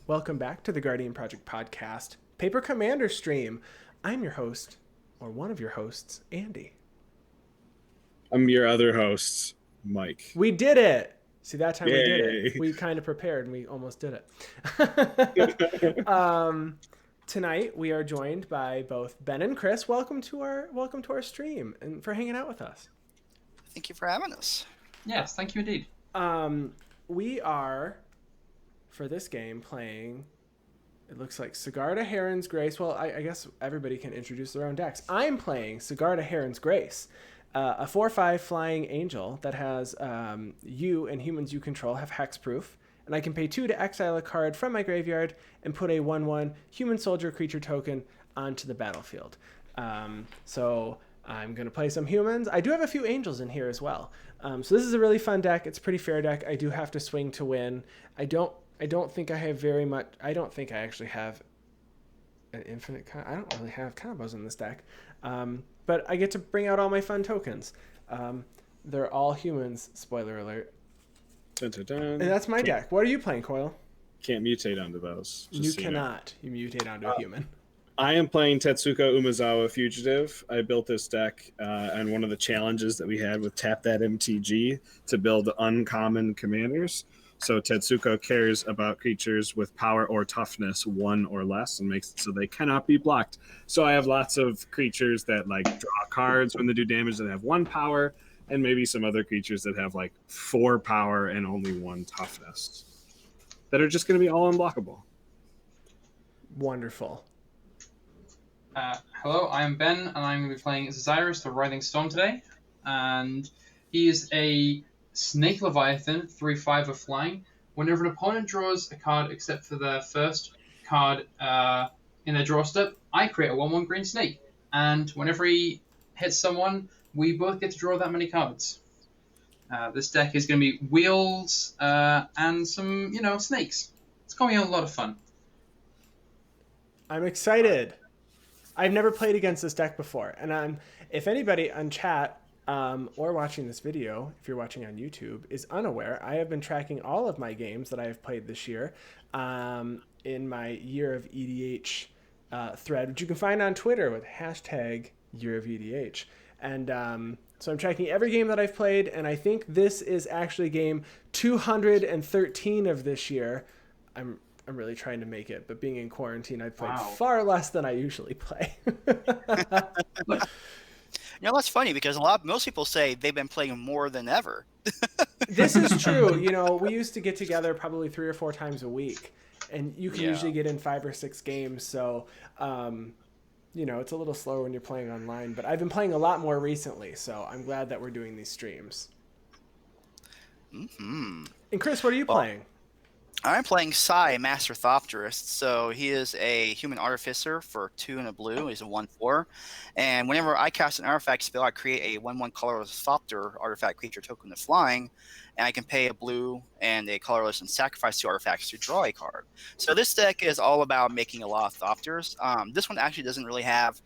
Welcome back to the Guardian Project podcast, Paper Commander stream. I'm your host, or one of your hosts, Andy. I'm your other host, Mike. We did it! See, that time Yay. we did it. We kind of prepared and we almost did it. Tonight we are joined by both Ben and Chris. Welcome to our stream and for hanging out with us. Thank you for having us. Yes, thank you indeed. We are, for this game, playing, it looks like Sigarda, Heron's Grace. Well, I guess everybody can introduce their own decks. I'm playing Sigarda, Heron's Grace, a 4/5 flying angel that has you and humans you control have hexproof, and I can pay 2 to exile a card from my graveyard and put a 1/1 human soldier creature token onto the battlefield. So I'm going to play some humans. I do have a few angels in here as well. So this is a really fun deck. It's a pretty fair deck. I do have to swing to win. I don't think I have very much. I don't think I actually have an infinite. I don't really have combos in this deck. But I get to bring out all my fun tokens. They're all humans. Spoiler alert. Dun, dun, dun. And that's my deck. What are you playing, Coil? Can't mutate onto those. You cannot. You mutate onto a human. I am playing Tetsuko Umezawa Fugitive. I built this deck on one of the challenges that we had with Tap That MTG to build uncommon commanders. So Tetsuko cares about creatures with power or toughness 1 or less and makes it so they cannot be blocked. So I have lots of creatures that like draw cards when they do damage that have 1 power, and maybe some other creatures that have like 4 power and only 1 toughness that are just going to be all unblockable. Wonderful. Hello, I am Ben, and I'm going to be playing Xyris, the Writhing Storm today. And he is a Snake Leviathan, 3/5 of flying. Whenever an opponent draws a card except for their first card in their draw step, I create a 1/1 green snake. And whenever he hits someone, we both get to draw that many cards. This deck is going to be wheels and some, snakes. It's going to be a lot of fun. I'm excited. I've never played against this deck before, and if anybody on chat or watching this video, if you're watching on YouTube, is unaware, I have been tracking all of my games that I have played this year in my Year of EDH thread, which you can find on Twitter with hashtag Year of EDH. And so I'm tracking every game that I've played, and I think this is actually game 213 of this year. I'm really trying to make it, but being in quarantine, I've played far less than I usually play. That's funny because most people say they've been playing more than ever. This is true. We used to get together probably 3 or 4 times a week, and you can usually get in 5 or 6 games. So, it's a little slower when you're playing online, but I've been playing a lot more recently. So I'm glad that we're doing these streams. Mm-hmm. And Chris, what are you playing? I'm playing Psy, Master Thopterist. So he is a human artificer for 2 and a blue. He's a 1/4. And whenever I cast an artifact spell, I create a 1/1 colorless Thopter artifact creature token of flying. And I can pay a blue and a colorless and sacrifice 2 artifacts to draw a card. So this deck is all about making a lot of Thopters. This one actually doesn't really have...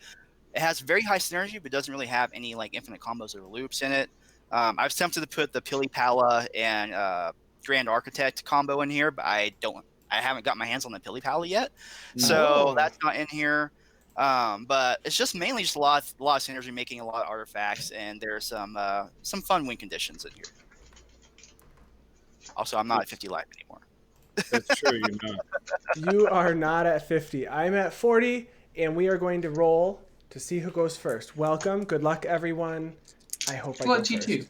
It has very high synergy, but doesn't really have any like infinite combos or loops in it. I've attempted to put the Pili Pala and... Grand Architect combo in here, but I haven't got my hands on the Pili Pala yet, so that's not in here. But it's just mainly just a lot of synergy, making a lot of artifacts, and there's some fun win conditions in here. Also, I'm not at 50 life anymore. That's true, you're not. You are not at 50. I'm at 40, and we are going to roll to see who goes first. Welcome. Good luck, everyone. I hope I go first. You too.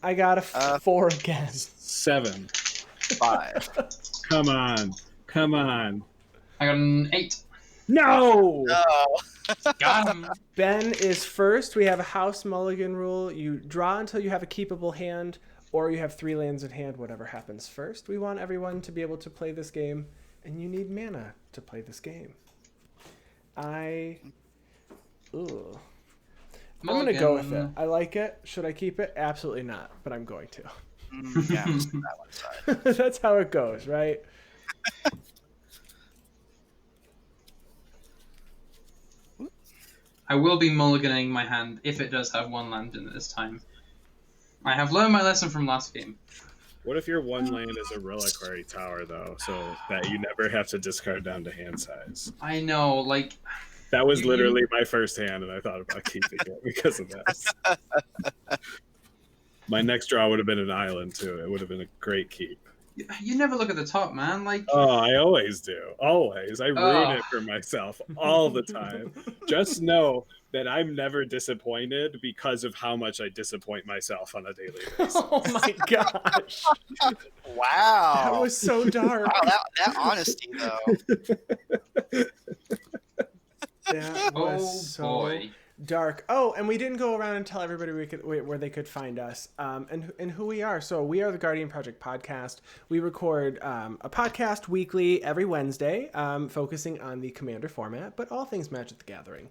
I got a 4 again. 7. 5. Come on. I got an 8. No! Got him. Ben is first. We have a house mulligan rule. You draw until you have a keepable hand, or you have 3 lands in hand, whatever happens first. We want everyone to be able to play this game, and you need mana to play this game. I'm going to go with it. I like it. Should I keep it? Absolutely not, but I'm going to. Yeah, I'm just on that one side. That's how it goes, right? I will be mulliganing my hand if it does have 1 land in it this time. I have learned my lesson from last game. What if your one land is a reliquary tower, though, so that you never have to discard down to hand size? I know, like That was You- literally my first hand, and I thought about keeping it because of this. My next draw would have been an island, too. It would have been a great keep. you never look at the top, man. Like Oh, I always do. Always. I ruin it for myself all the time. Just know that I'm never disappointed because of how much I disappoint myself on a daily basis. Oh my gosh. Wow. That was so dark. Wow, that honesty though. That was oh so boy. dark. Oh, and we didn't go around and tell everybody where they could find us and who we are. So we are the Guardian Project podcast. We record a podcast weekly every Wednesday, focusing on the Commander format, but all things Magic the Gathering.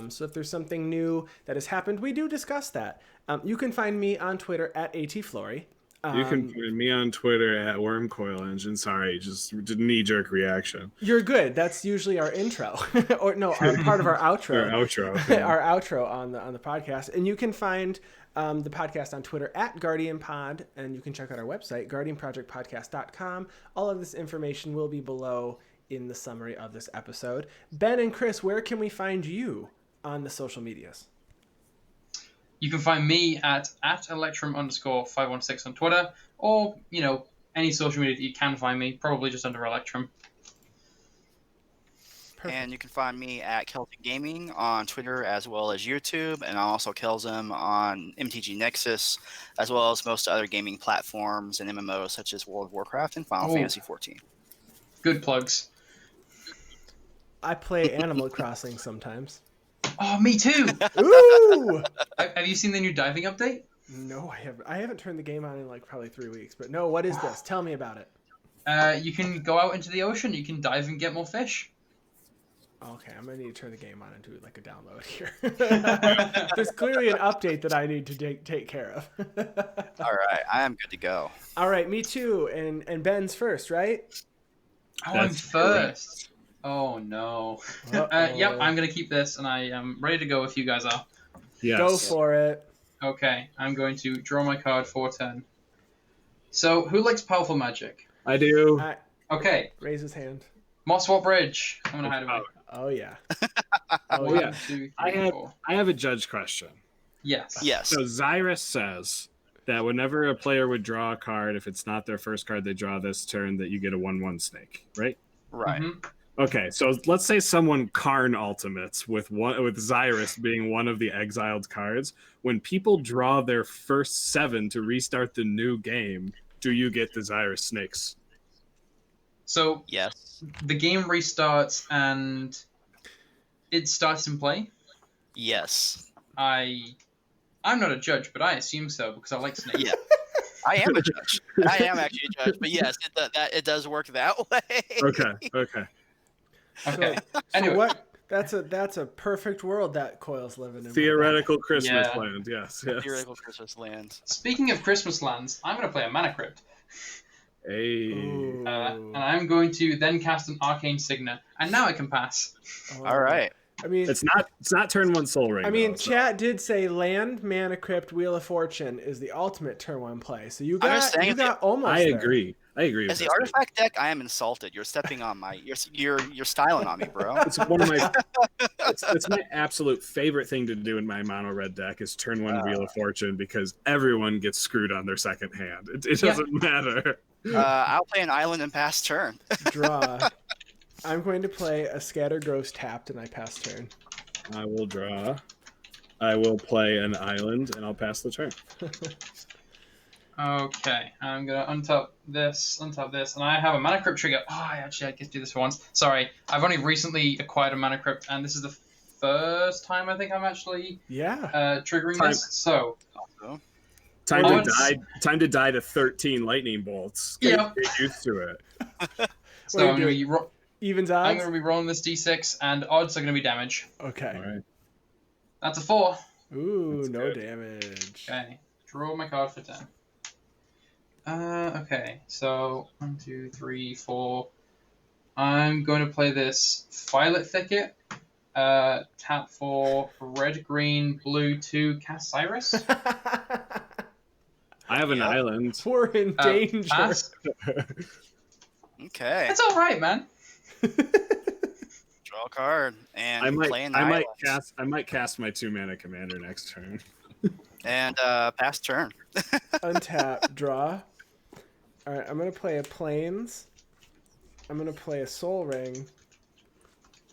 So if there's something new that has happened, we do discuss that. You can find me on Twitter at ATFlory. You can find me on Twitter at WormCoilEngine. Sorry, just did a knee-jerk reaction. You're good. That's usually our intro, or no, part of our outro. Our outro. Yeah. Our outro on the podcast. And you can find the podcast on Twitter at GuardianPod, and you can check out our website, guardianprojectpodcast.com. All of this information will be below in the summary of this episode. Ben and Chris, where can we find you on the social medias? You can find me at Electrum_516 on Twitter, or, any social media that you can find me, probably just under Electrum. Perfect. And you can find me at Celtic Gaming on Twitter as well as YouTube, and I also Kelzim on MTG Nexus, as well as most other gaming platforms and MMOs such as World of Warcraft and Final Fantasy XIV. Good plugs. I play Animal Crossing sometimes. Oh, me too! Ooh! Have you seen the new diving update? No, I haven't turned the game on in like probably 3 weeks. But no, what is this? Tell me about it. You can go out into the ocean, you can dive and get more fish. Okay, I'm gonna need to turn the game on and do like a download here. There's clearly an update that I need to take care of. All right, I am good to go. All right, me too. And Ben's first, right? Oh, That's I'm first. Oh no. Yep, I'm gonna keep this, and I am ready to go if you guys are. Yes. Go for it. Okay, I'm going to draw my card for turn. So, who likes powerful magic? I do. Okay, Raise his hand. Mosswap Bridge. I'm gonna hide away. Oh yeah. Oh, yeah. 1, 2, 3, I have 4. I have a judge question. Yes. Yes. So Xyris says that whenever a player would draw a card, if it's not their first card they draw this turn, that you get a 1/1 snake, right? Right. Mhm. Okay, so let's say someone Karn ultimates with Xyris being one of the exiled cards. When people draw their first 7 to restart the new game, do you get the Xyris snakes? So, Yes. the game restarts and it starts in play. Yes. I'm not a judge, but I assume so because I like snakes. Yeah. I am a judge. I am actually a judge, but yes, it does work that way. Okay. Okay. So Anyway. what? That's a perfect world that Coil's living in. Theoretical Christmas Yeah. land, yes. Theoretical Christmas land. Speaking of Christmas lands, I'm going to play a Mana Crypt. Hey. Ooh. And I'm going to then cast an Arcane Signet. And now I can pass. Oh. All right. I mean, It's not turn 1 Soul Ring. I mean, though, so- chat did say land, Mana Crypt, Wheel of Fortune is the ultimate turn 1 play. So you I'm just got saying almost. I there. agree. With As the this. artifact deck, I am insulted. You're stepping on my. You're styling on me, bro. It's one of my. It's my absolute favorite thing to do in my mono red deck is turn 1 Wheel of Fortune because everyone gets screwed on their second hand. It doesn't matter. I'll play an island and pass turn. Draw. I'm going to play a Scatter Gross tapped, and I pass turn. I will draw. I will play an island, and I'll pass the turn. Okay, I'm going to untap this, and I have a Mana Crypt trigger. Oh, I get to do this for once. Sorry, I've only recently acquired a Mana Crypt, and this is the first time I think I'm actually triggering this. So, Time Oh, to die to 13 lightning bolts. Yeah. Get used to it. so What are I'm you going to be Evens I'm odds? going to be rolling this d6, and odds are going to be damage. Okay. All right. That's a 4. Ooh, That's no good. damage. Okay, draw my card for 10. Okay, so 1, 2, 3, 4. I'm going to play this Violet Thicket. Tap for red, green, blue 2, cast Xyris. I have an Yep. island. We're in danger. Pass. Okay. That's all right, man. Draw a card and play an island. I might cast my 2-mana commander next turn. And pass turn. Untap, draw. All right, I'm gonna play a Plains. I'm gonna play a Soul Ring,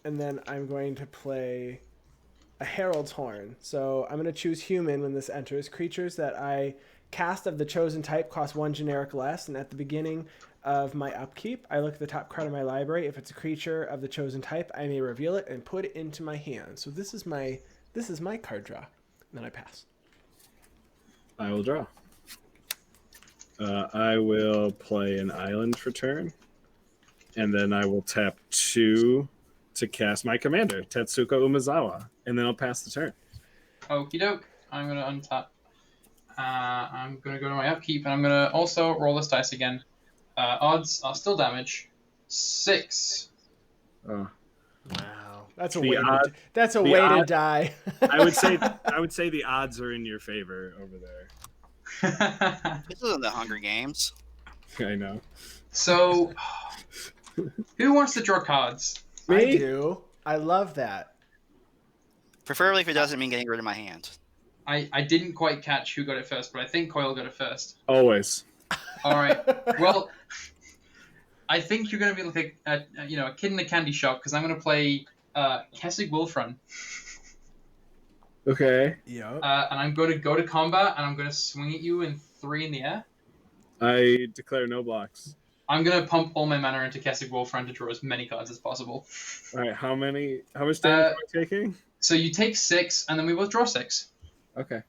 and then I'm going to play a Herald's Horn. So I'm gonna choose human when this enters. Creatures that I cast of the chosen type cost 1 generic less, and at the beginning of my upkeep, I look at the top card of my library. If it's a creature of the chosen type, I may reveal it and put it into my hand. So this is my card draw. And then I pass. I will draw. I will play an island for turn, and then I will tap 2 to cast my commander, Tetsuko Umezawa, and then I'll pass the turn. Okie doke. I'm gonna untap. I'm gonna go to my upkeep, and I'm gonna also roll this dice again. Odds are still damage. 6. Oh. Wow, that's a The way. odd- That's a the way to odd- die. I would say the odds are in your favor over there. This isn't the Hunger Games. I know. So, who wants to draw cards? I Me? do. I love that. Preferably if it doesn't mean getting rid of my hand. I didn't quite catch who got it first, but I think Coyle got it first. Always. All right. Well, I think you're going to be like a kid in a candy shop because I'm going to play Kessig Wolfrun. Okay. Yep. And I'm going to go to combat, and I'm going to swing at you in 3 in the air. I declare no blocks. I'm going to pump all my mana into Kessig Wolfrun to draw as many cards as possible. All right. How much damage am I taking? So you take 6, and then we both draw 6. Okay.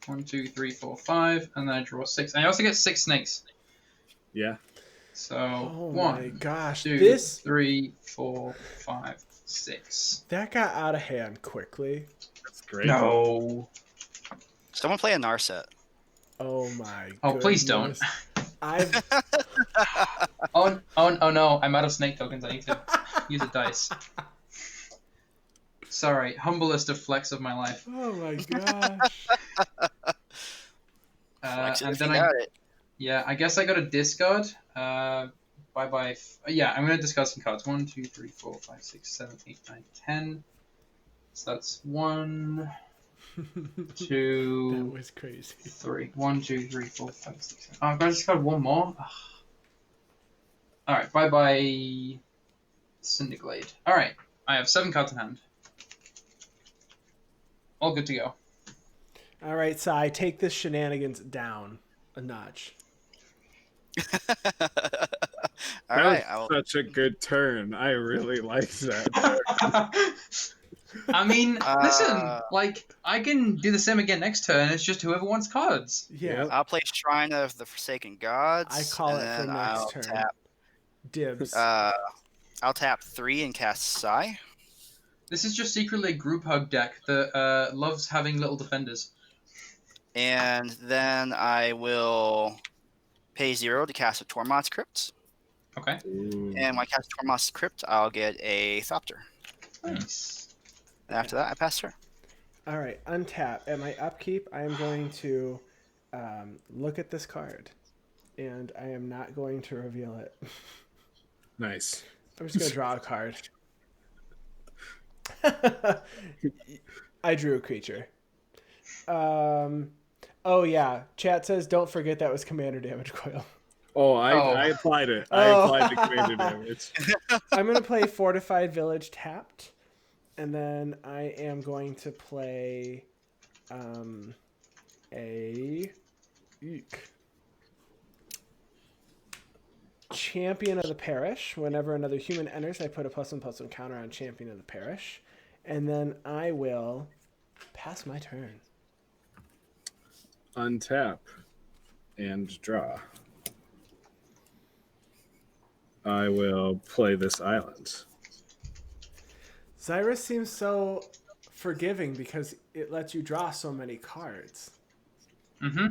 1, 2, 3, 4, 5, and then I draw 6. And I also get 6 snakes. Yeah. So Oh 1, my gosh, 2, this 3, 4, 5, 6. that got out of hand quickly. That's great. No. Someone play a Narset. Oh my. Oh, please don't. goodness. I've Oh no, I'm out of snake tokens. I need to use a dice. Sorry, humblest of flex of my life. oh my gosh. Flex it And if then you got it. yeah, I guess I got to discard. Bye. Yeah, I'm gonna discard some cards. 1, 2, 3, 4, 5, 6, 7, 8, 9, 10. So that's 1, That 2, was crazy. 3. 1, 2, 3, 4, 5, 6, 7. Oh, I've got to discard one more. Ugh. All right, bye. Cinderglade. All right, I have 7 cards in hand. All good to go. All right, Sai, take this shenanigans down a notch. All That right. I will, was such a good turn. I really liked that. I mean, listen, Uh, like, I can do the same again next turn. It's just whoever wants cards. Yeah, I'll play Shrine of the Forsaken Gods. I call and it for then next I'll turn. Tap, dibs. I'll tap 3 and cast Psy. This is just secretly a group hug deck that loves having little defenders. And then I will pay 0 to cast a Tormod's Crypt. Okay. Ooh. And when I cast Tormod's Crypt, I'll get a Thopter. Nice. And after that, I pass turn. All right, untap. At my upkeep, I am going to look at this card, and I am not going to reveal it. Nice. I'm just going to draw a card. I drew a creature. Oh, yeah. Chat says, don't forget that was commander damage coil. Oh, Oh. I applied it. I Oh. applied the commander damage. I'm going to play Fortified Village tapped. And then I am going to play a Champion of the Parish. Whenever another human enters, I put a +1/+1 counter on Champion of the Parish. And then I will pass my turn. Untap and draw. I will play this island. Xyris seems so forgiving because it lets you draw so many cards. Mm-hmm.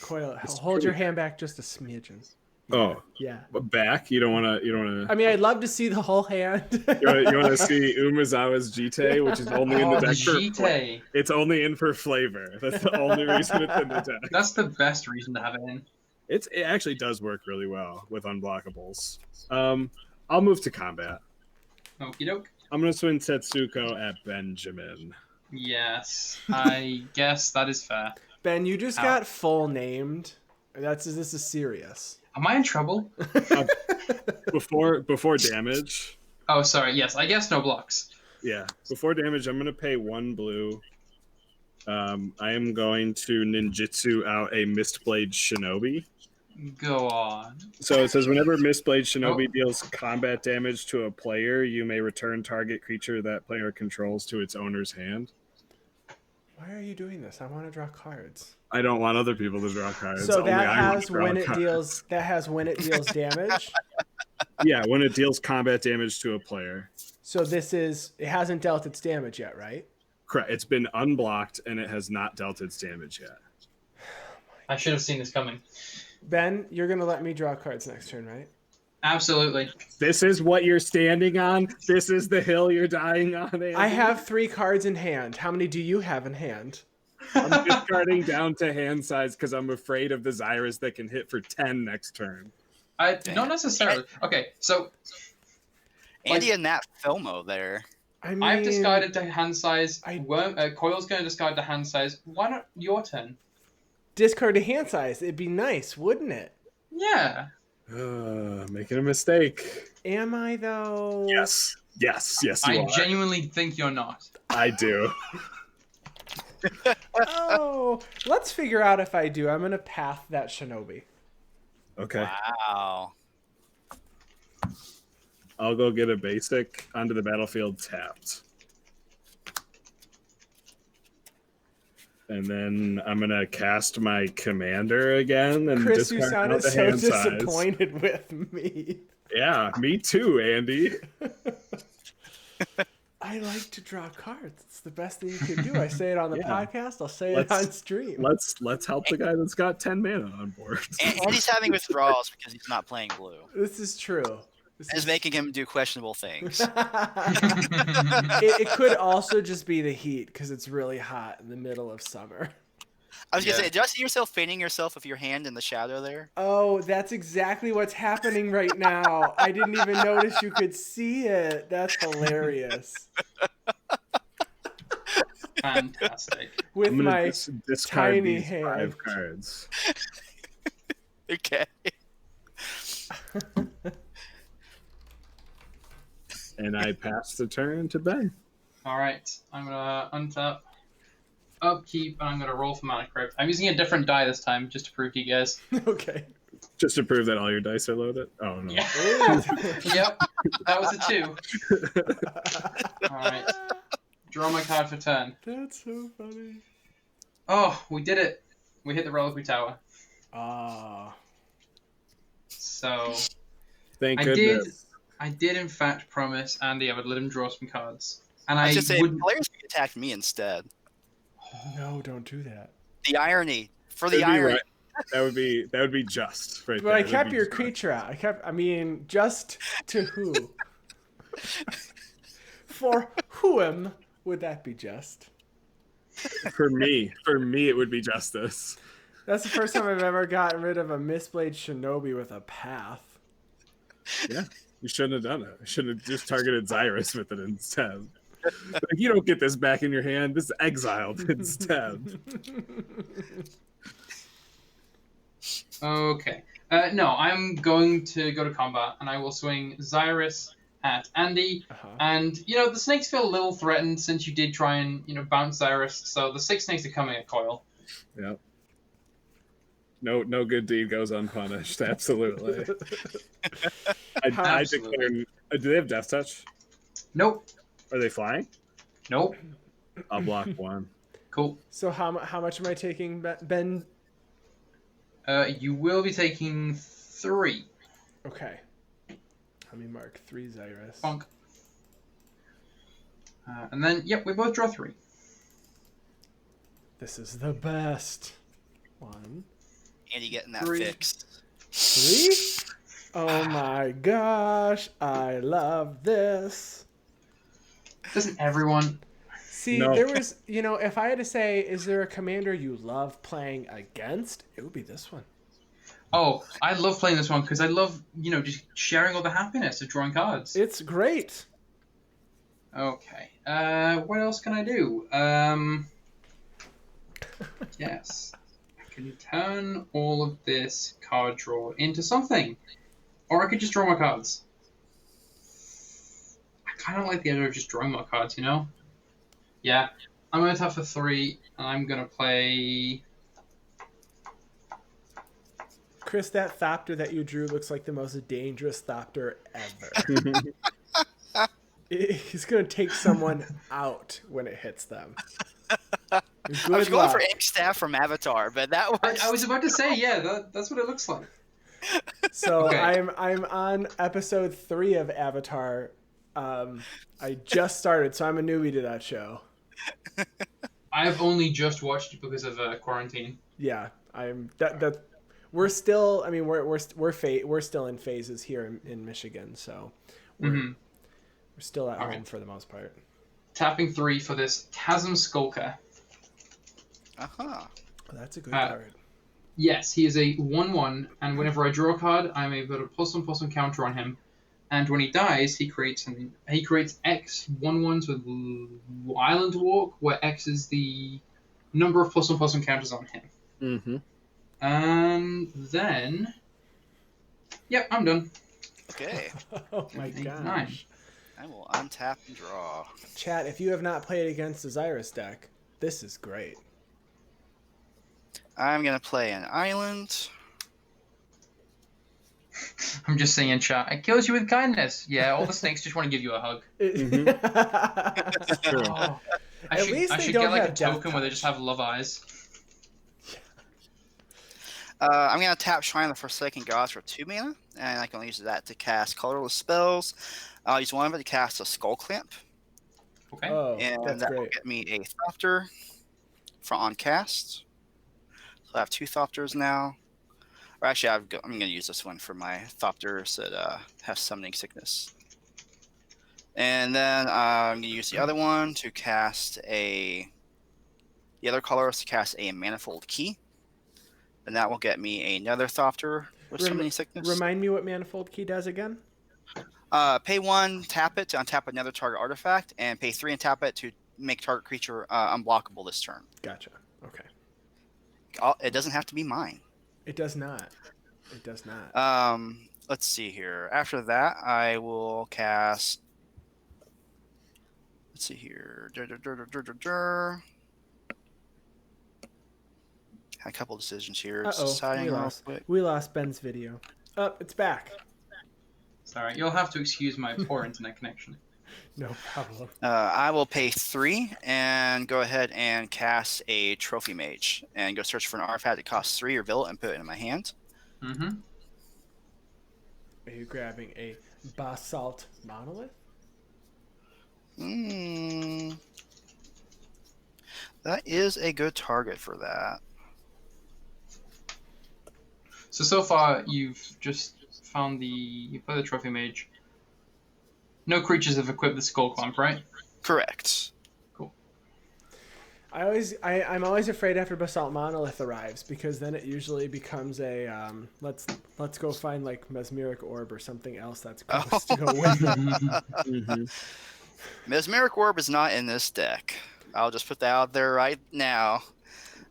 Coil, hold your hand back just a smidgen. Oh, Yeah. back? You don't want to. I mean, I'd love to see the whole hand. You want to see Umezawa's Jite, which is only in the Oh, the deck for Jite. It's only in for flavor. That's the only reason it's in the deck. That's the best reason to have it in. It actually does work really well with unblockables. I'll move to combat. Okie doke. I'm gonna swing Tetsuko at Benjamin. Yes, I guess that is fair. Ben, you just got full named. This is serious. Am I in trouble? Before damage. Oh, sorry. Yes, I guess no blocks. Yeah, before damage, I'm gonna pay 1 blue. I am going to ninjutsu out a Mistblade Shinobi. Go on. So it says whenever Mistblade Shinobi deals combat damage to a player, you may return target creature that player controls to its owner's hand. Why are you doing this? I want to draw cards. I don't want other people to draw cards. So Only that I want has to draw when it cards. deals. That has when it deals damage. Yeah, when it deals combat damage to a player. So it hasn't dealt its damage yet, right? Correct. It's been unblocked and it has not dealt its damage yet. I should have seen this coming. Ben, you're gonna let me draw cards next turn, right? Absolutely. This is what you're standing on. This is the hill you're dying on. Andy. I have 3 cards in hand. How many do you have in hand? I'm discarding down to hand size because I'm afraid of the Xyris that can hit for 10 next turn. Not necessarily. Okay, so Andy and that Filmo there. I mean, I've discarded to hand size. Coil's going to discard to hand size. Why not your turn? discard to hand size. It'd be nice, wouldn't it? Yeah. Making a mistake. Am I though? Yes, you I are. genuinely think you're not. I do. Oh, let's figure out if I do. I'm gonna path that shinobi. Okay. Wow. I'll go get a basic onto the battlefield tapped. And then I'm going to cast my commander again. And Chris, you discard sounded out the so hand size. disappointed with me. Yeah, me too, Andy. I like to draw cards. It's the best thing you can do. I say it on the podcast. I'll say it Let's- on stream. Let's help the guy that's got 10 mana on board. Andy's having withdrawals because he's not playing blue. This is true. It's making him do questionable things. It could also just be the heat because it's really hot in the middle of summer. I was gonna Yeah. say, do you see yourself feigning yourself with your hand in the shadow there? Oh, that's exactly what's happening right now. I didn't even notice you could see it. That's hilarious. Fantastic. With I'm gonna my discard tiny these hand. 5 cards. Okay. And I pass the turn to Ben. All right. I'm gonna untap, upkeep, and I'm gonna roll for mana crypt. I'm using a different die this time just to prove to you guys. Okay. Just to prove that all your dice are loaded. Oh, no. Yeah. Yep. That was a 2. All right. Draw my card for turn. That's so funny. Oh, we did it. We hit the Reliquary Tower. Ah. So Thank I goodness. I did in fact promise Andy I would let him draw some cards, and I I was just saying, wouldn't. players attacked me instead. No, don't do that. The irony. For the That'd be irony. right. That would be just right But there. I That'd kept be your just. creature out. I mean, just to who? For whom would that be just? For me, it would be justice. That's the first time I've ever gotten rid of a Mistblade Shinobi with a path. Yeah, you shouldn't have done it. You should have just targeted Xyris with it instead. Like, you don't get this back in your hand. This is exiled instead. Okay. No, I'm going to go to combat, and I will swing Xyris at Andy. And the snakes feel a little threatened since you did try and bounce Xyris. So the 6 snakes are coming at Coil. Yep. No good deed goes unpunished. Absolutely. I Absolutely. declare. Do they have Death Touch? Nope. Are they flying? Nope. I'll block 1. Cool. So how much am I taking, Ben? You will be taking 3. Okay. Let me mark 3 Xyris. Bonk. And then, yep, we both draw 3. This is the best. 1, Andy getting that 3. fixed. 3? Oh my gosh, I love this. Doesn't everyone? See, No. there was, if I had to say, is there a commander you love playing against? It would be this one. Oh, I love playing this one because I love, just sharing all the happiness of drawing cards. It's great. Okay. What else can I do? Yes. I can turn all of this card draw into something. Or I could just draw my cards. I kind of like the idea of just drawing my cards, Yeah. I'm going to tap for 3, and I'm going to play... Chris, that Thopter that you drew looks like the most dangerous Thopter ever. He's going to take someone out when it hits them. I Good was going luck. for Ink Staff from Avatar, but that was... I was about to say, yeah, that's what it looks like. So Okay. I'm on episode 3 of Avatar. I just started, so I'm a newbie to that show. I've only just watched it because of quarantine. Yeah, that. We're still. I mean, we're still in phases here in Michigan, so we're still at home for the most part. Tapping 3 for this Chasm Skulker. Uh-huh. Oh, that's a good card. Yes, he is a 1/1, and whenever I draw a card, I'm able to +1/+1 counter on him. And when he dies, he creates X 1/1s with Island Walk, where X is the number of +1/+1 counters on him. Mm-hmm. And then, yep, I'm done. Okay. Oh my 8, gosh. 9. I will untap and draw. Chat, if you have not played against the Xyris deck, this is great. I'm going to play an island. I'm just saying, chat. It kills you with kindness. Yeah, all the snakes just want to give you a hug. True. Oh, At least I they should don't get like a have death token where they just have love eyes. I'm going to tap Shrine of the Forsaken Gods for 2 mana, and I can use that to cast colorless spells. I'll use one of it to cast a Skull Clamp, Okay. Oh, and that's that will great. get me a Thopter for on cast. So I have 2 Thopters now. Or actually, I'm going to use this one for my Thopters that have Summoning Sickness. And then I'm going to use the other one to cast the other colors to cast a Manifold Key. And that will get me another Thopter with Summoning Sickness. Remind me what Manifold Key does again? Pay 1, tap it to untap another target artifact, and pay 3 and tap it to make target creature unblockable this turn. Gotcha. Okay. It doesn't have to be mine. It does not. It does not. Let's see here. After that, I will cast. Let's see here. Had a couple decisions here. Uh-oh. We lost Ben's video. Oh, it's back. Sorry, you'll have to excuse my poor internet connection. No problem. I will pay 3 and go ahead and cast a Trophy Mage and go search for an artifact that costs 3 or villain and put it in my hand. Mm-hmm. Are you grabbing a Basalt Monolith? That is a good target for that. So far, you've just found you play the Trophy Mage. No creatures have equipped the Skull Clamp, right? Correct. Cool. I'm always afraid after Basalt Monolith arrives, because then it usually becomes a let's go find like Mesmeric Orb or something else that's close to go with it. Mesmeric Orb is not in this deck. I'll just put that out there right now.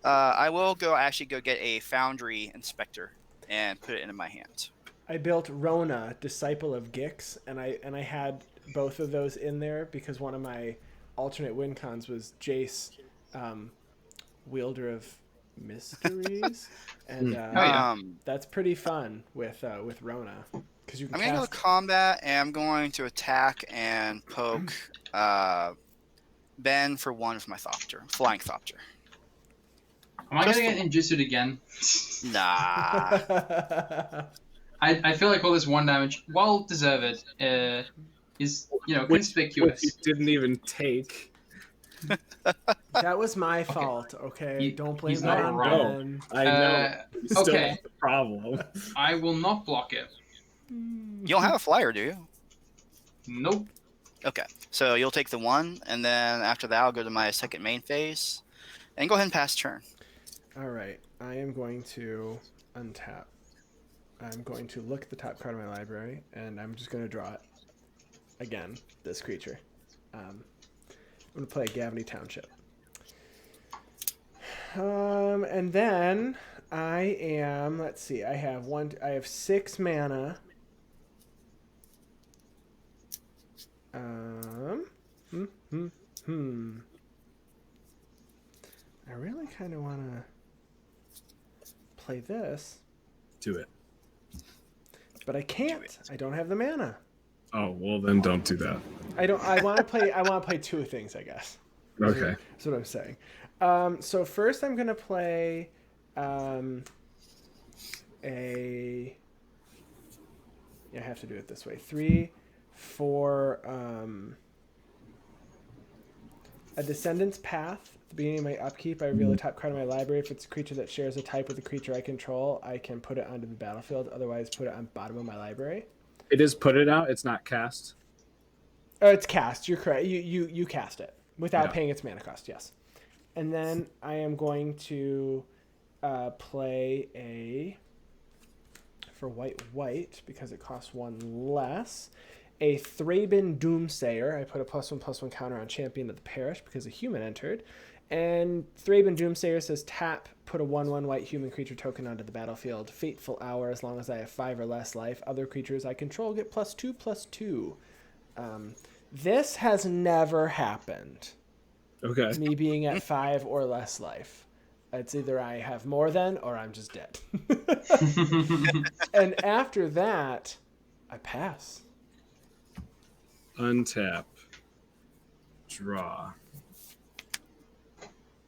I will go get a Foundry Inspector and put it into my hand. I built Rona, Disciple of Gix, and I had both of those in there because one of my alternate win cons was Jace, Wielder of Mysteries, and that's pretty fun with Rona because you can. I'm gonna go to combat, and I'm going to attack and poke Ben for 1 with my Flying Thopter. Am I gonna get ninjutsu'd again? Nah. I feel like all this 1 damage, well deserved, is conspicuous. Which you didn't even take. That was my fault, okay? Don't blame he's it not on wrong. Ben. I know. You still Okay. have the problem. I will not block it. You don't have a flyer, do you? Nope. Okay. So you'll take the 1, and then after that, I'll go to my second main phase, and go ahead and pass turn. All right. I am going to untap. I'm going to look at the top card of my library, and I'm just going to draw it. Again, this creature. I'm going to play Gavany Township. And then I am, let's see, I have 6 mana. I really kind of want to play this. Do it. But I can't. I don't have the mana. Oh, well then don't do that. I want to play 2 things, I guess. Okay. That's what I'm saying. So first I'm going to play I have to do it this way. 3 for a Descendant's Path. At the beginning of my upkeep, I reveal the top card of my library. If it's a creature that shares a type with a creature I control, I can put it onto the battlefield. Otherwise, put it on bottom of my library. It is put it out. It's not cast. Oh, it's cast. You're correct. You cast it without paying its mana cost. Yes. And then I am going to play for white because it costs 1 less. A Thraben Doomsayer. I put a +1/+1 counter on Champion of the Parish because a human entered. And Thraben Doomsayer says tap, put a 1/1 white human creature token onto the battlefield. Fateful Hour, as long as I have 5 or less life. Other creatures I control get +2/+2. This has never happened. Okay. Me being at 5 or less life. It's either I have more than or I'm just dead. And after that, I pass. Untap. Draw.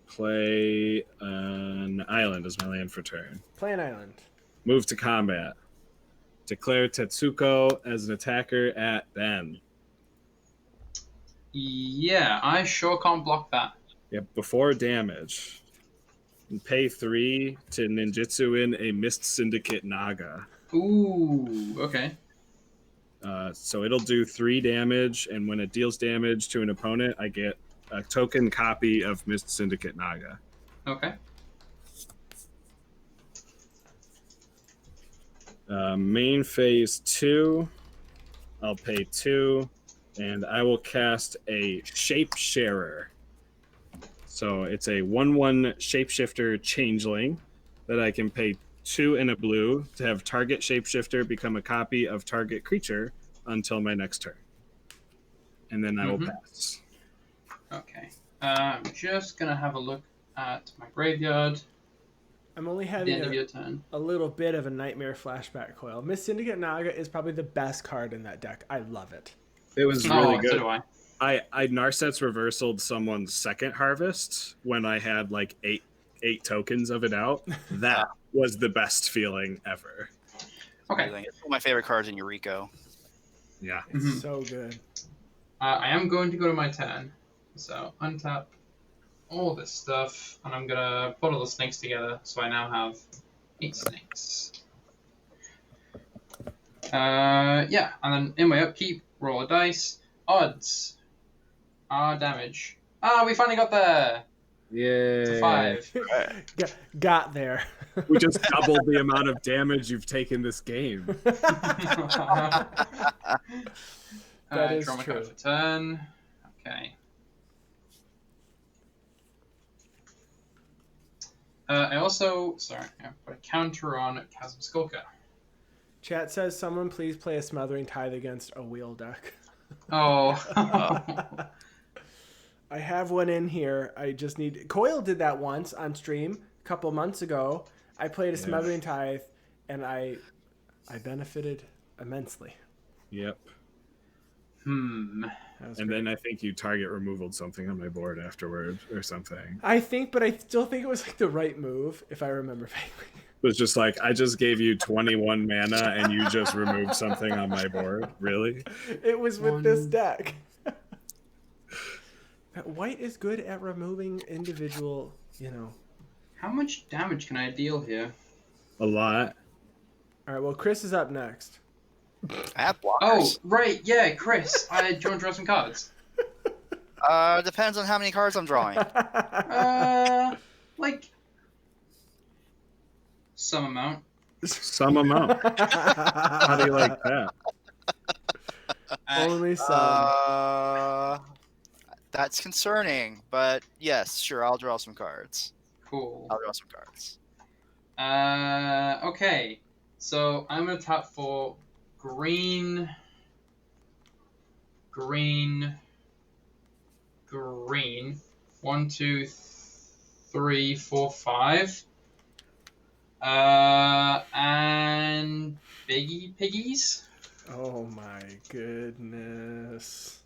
Play an island as my land for turn. Play an island. Move to combat. Declare Tetsuko as an attacker at Ben. Yeah, I sure can't block that. Yep, before damage. And pay 3 to ninjutsu in a Mist Syndicate Naga. Ooh, okay. So it'll do 3 damage, and when it deals damage to an opponent, I get a token copy of Mist Syndicate Naga. Okay. Main phase 2, I'll pay 2, and I will cast a Shapesharer. So it's a 1/1 Shapeshifter Changeling that I can pay 2 and a blue to have target Shapeshifter become a copy of target creature until my next turn. And then I will pass. Okay. I'm just going to have a look at my graveyard I'm only at the having end of your turn. a little bit of a nightmare flashback coil. Miss Syndicate Naga is probably the best card in that deck. I love it. It was really So good. do I. I Narset's reversaled someone's second harvest when I had like eight tokens of it out. That was the best feeling ever. Okay. It's one of my favorite cards in Eureka. Yeah. It's so good. I am going to go to my turn. So untap all this stuff, and I'm going to put all the snakes together. So I now have 8 snakes. Yeah, and then in my upkeep, roll a dice. Odds. Damage. We finally got there. Yeah. It's a 5. Got there. We just doubled the amount of damage you've taken this game. That is draw my true. card for turn. Okay. I also, I put a counter on Chasm Skulker. Chat says someone please play a Smothering Tithe against a wheel deck. Oh. I have one in here. I just need... Coil did that once on stream a couple months ago. I played a Smothering Tithe, and I benefited immensely. Yep. Hmm. That was And great. then I think you target removaled something on my board afterward or something. I think, but I still think it was like the right move, if I remember vaguely. It was just like, I just gave you 21 mana and you just removed something on my board. Really? It was with this deck. White is good at removing individual, How much damage can I deal here? A lot. All right, well, Chris is up next. I have blockers. Oh, right, yeah, Chris. Do you want to draw some cards? Depends on how many cards I'm drawing. Like some amount. Some amount. How do you like that? Only some. That's concerning, but yes, sure, I'll draw some cards. Cool. I'll draw some cards. Okay. So I'm gonna tap for green. 1, 2, 3, 4, 5. And Biggie Piggies. Oh my goodness.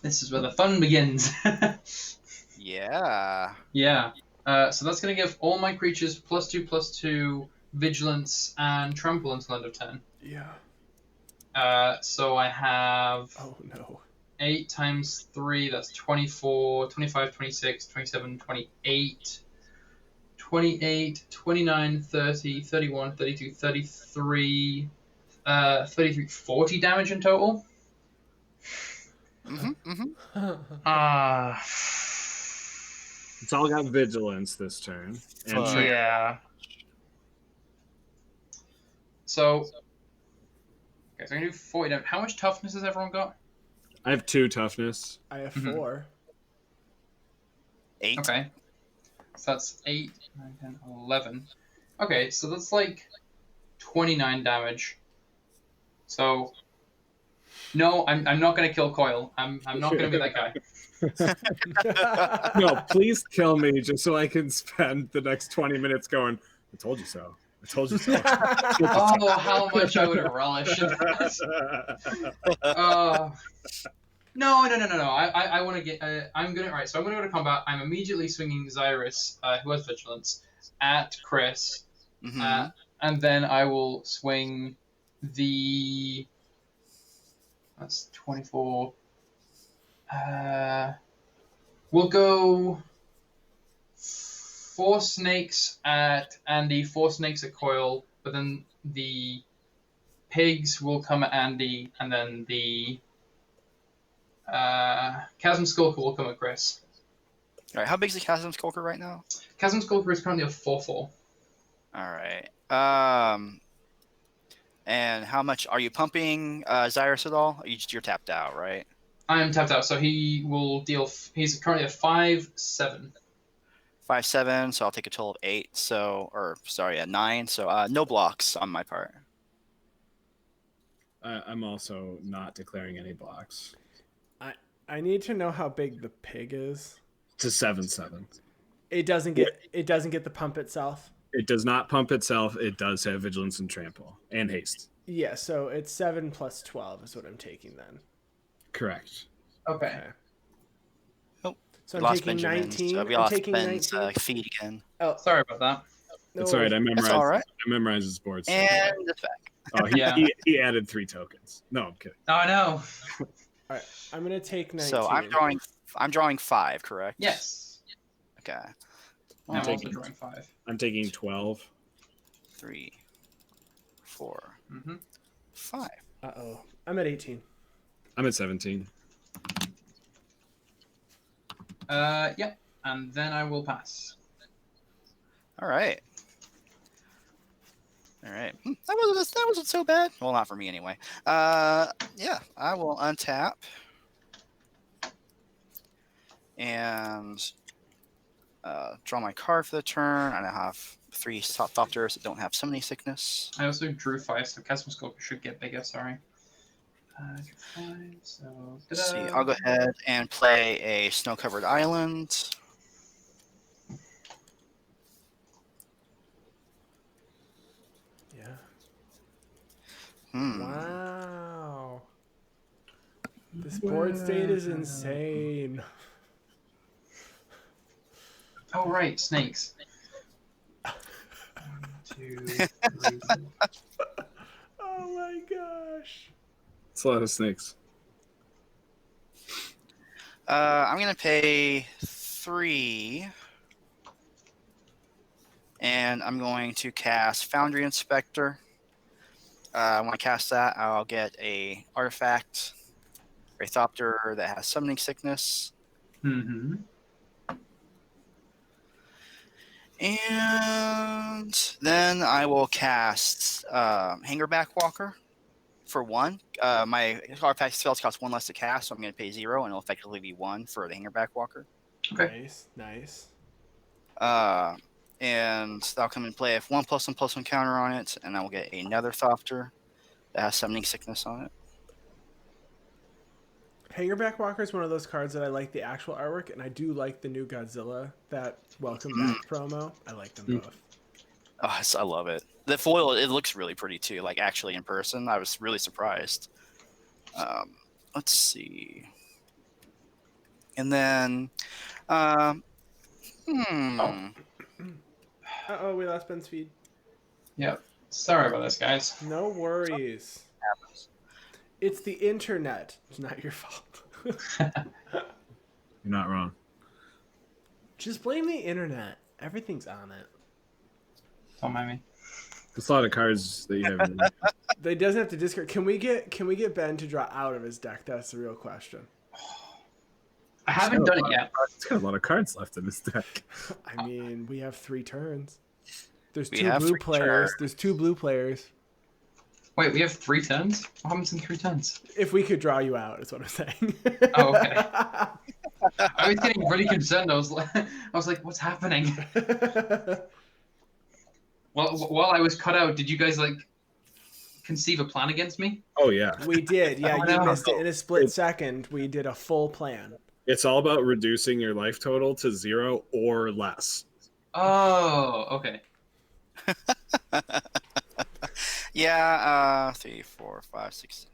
This is where the fun begins. Yeah. Yeah. So that's going to give all my creatures +2/+2 vigilance and trample until end of turn. Yeah. So I have Oh no. 8 times 3, that's 24, 25, 26, 27, 28, 28, 29, 30, 31, 32, 33, 33, 40 damage in total. It's all got vigilance this turn. And Fuck. Yeah. So, okay, so I'm gonna do 40 damage. How much toughness has everyone got? I have 2 toughness. I have Mhm. 4. 8. Okay. So that's 8, 9, 10, 11. Okay, so that's like 29 damage. So, no, I'm not gonna kill Coil. I'm not gonna be that guy. No, please kill me just so I can spend the next 20 minutes going, I told you so. I told you so. Oh, how much I would relish that. No. I want to get. I'm gonna. All right. So I'm gonna go to combat. I'm immediately swinging Xyris, who has vigilance, at Chris, Mm-hmm. and then I will swing the. That's 24. We'll go 4 snakes at Andy, 4 snakes at Coil, but then the pigs will come at Andy, and then the Chasm Skulker will come at Chris. All right. How big is the Chasm Skulker right now? Chasm Skulker is currently a 4/4. All right. And how much are you pumping Xyris at all? You're tapped out, right? I am tapped out, so he will deal. He's currently a 5/7. 5/7, so I'll take a total of 8. So, or sorry, 9. So, no blocks on my part. I'm also not declaring any blocks. I need to know how big the pig is. It's a 7/7. It doesn't get the pump itself. It does not pump itself. It does have vigilance and trample and haste. Yeah, so it's 7 plus 12 is what I'm taking then. Correct. Okay. Oh, So we I'm lost taking Benjamin's. 19. We I'm lost taking Ben's 19. feed again. Oh, Sorry about that. no It's all right. worries. That's all right. I memorized his boards. And it's back. Oh, Yeah. he added 3 tokens. No, I'm kidding. Oh no. All right, I'm gonna take 19. So I'm drawing 5, correct? Yes. Okay. I'm also taking- drawing 5. I'm taking 12. 3, 4, Mm-hmm. 5. Uh-oh. I'm at 18. I'm at 17. Yep. And then I will pass. All right. All right. That wasn't so bad. Well, not for me anyway. Yeah, I will untap and draw my card for the turn. And I have 3 Thopterist that don't have summoning sickness. I also drew 5, so Chasm Skulker should get bigger. Sorry. Drew 5, so. Let's see. I'll go ahead and play a snow-covered island. Yeah. Wow. This board state is insane. Oh right, snakes. 1, 2, 3, 4. Oh my gosh. It's a lot of snakes. I'm gonna pay 3, and I'm going to cast Foundry Inspector. When I cast that, I'll get a artifact, a Thopter that has Summoning Sickness, Mm-hmm. and then I will cast Hangerback Walker for 1. My artifact spells cost 1 less to cast, so I'm going to pay 0, and it'll effectively be 1 for the Hangerback Walker. Okay. Nice. And that'll come in play if 1/1/1 counter on it, and I will get another Thopter that has Summoning Sickness on it. Hangerback Walker is one of those cards that I like the actual artwork, and I do like the new Godzilla, that Welcome Back promo. I like them both. Oh, I love it. The foil, it looks really pretty too. Like actually in person, I was really surprised. Let's see. And then, Uh-oh, we lost Ben's feed. Yep. Sorry about this, guys. No worries. It's the internet. It's not your fault. You're not wrong. Just blame the internet. Everything's on it. Don't mind me. There's a lot of cards that you have. They doesn't have to discard. Can we get Ben to draw out of his deck? That's the real question. I haven't done it yet. It's got a lot of cards left in this deck. I mean, we have 3 turns. There's We 2 have blue 3 players. turns. There's 2 blue players. Wait, we have 3 turns? What happens in 3 turns? If we could draw you out, is what I'm saying. Oh, okay. I was getting really concerned. I was like, what's happening? Well, while I was cut out, did you guys like conceive a plan against me? Oh yeah, We did. Yeah, Oh, you no. missed it. In a split second, we did a full plan. it's all about reducing your life total to 0 or less. Oh, okay. Yeah, 3, 4, 5, 6.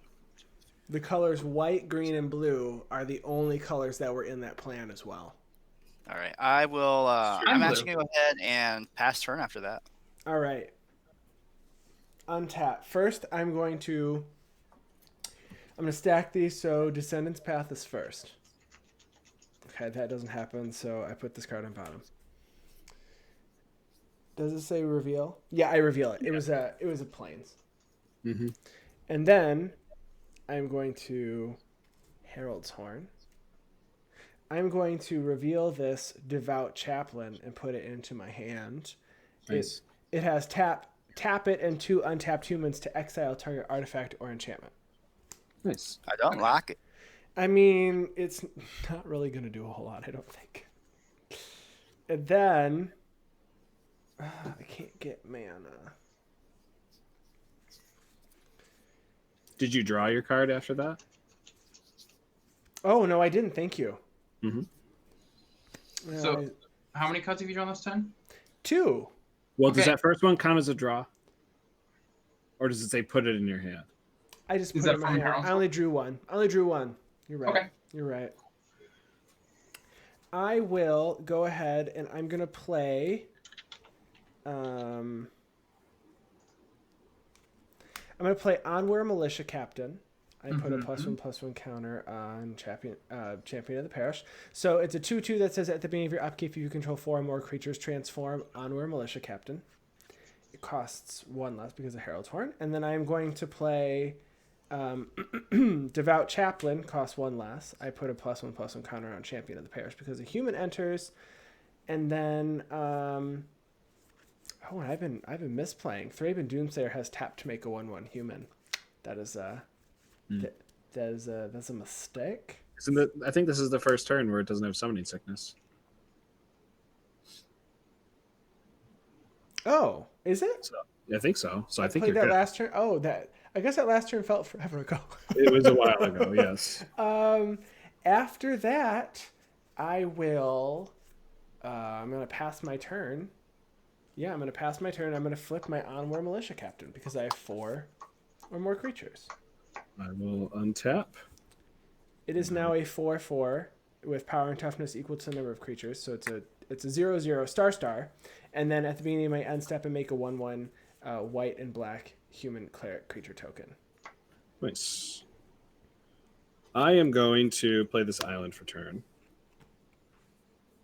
The colors white, green, and blue are the only colors that were in that plan as well. All right, I will. I'm actually gonna go ahead and pass turn after that. All right. Untap. First, I'm going to stack these so Descendant's Path is first. Okay, that doesn't happen, so I put this card on bottom. Does it say reveal? Yeah, I reveal it. It was a plains. Mm-hmm. And then I'm going to Herald's Horn. I'm going to reveal this Devout Chaplain and put it into my hand. Nice. It has tap it and 2 untapped humans to exile target artifact or enchantment. Nice. I don't like it. I mean, it's not really going to do a whole lot, I don't think. And then I can't get mana. Did you draw your card after that? Oh, no, I didn't. Thank you. Mm-hmm. So, how many cards have you drawn this turn? 2. Well, does Okay. that first one count as a draw? Or does it say put it in your hand? I just Is put it that in my from hand. Herald's I only drew one. You're right. Okay. You're right. I will go ahead and I'm going to play... I'm going to play Onware Militia Captain. I put a +1/+1 counter on Champion of the Parish. So it's a 2/2 that says at the beginning of your upkeep, if you control 4 or more creatures, transform Onware Militia Captain. It costs 1 less because of Herald's Horn. And then I'm going to play Devout Chaplain, costs 1 less. I put a +1/+1 counter on Champion of the Parish because a human enters. And then I've been misplaying. Thraben Doomsayer has tapped to make a 1/1 human. That is that's a mistake. I think this is the first turn where it doesn't have summoning sickness. Oh, is it? So, I think so. So I think played you're that good. last turn. Oh, I guess that last turn felt forever ago. It was a while ago. Yes. After that, I will. I'm gonna pass my turn. Yeah, I'm gonna pass my turn. I'm gonna flip my Onware Militia Captain because I have 4 or more creatures. I will untap. It is now a 4/4 with power and toughness equal to the number of creatures. So it's a 0/0 star, and then at the beginning of my end step, I make a 1/1 white and black human cleric creature token. Nice. I am going to play this island for turn.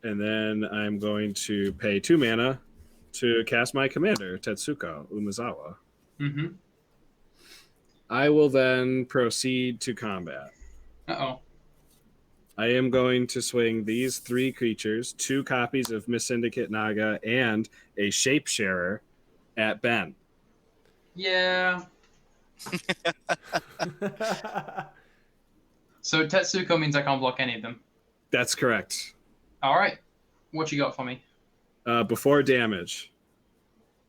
And then I'm going to pay 2 mana to cast my commander, Tetsuko Umezawa. Mm-hmm. I will then proceed to combat. Uh-oh. I am going to swing these 3 creatures, 2 copies of Miss Syndicate Naga, and a Shapesharer at Ben. Yeah. So Tetsuko means I can't block any of them. That's correct. All right. What you got for me? Before damage,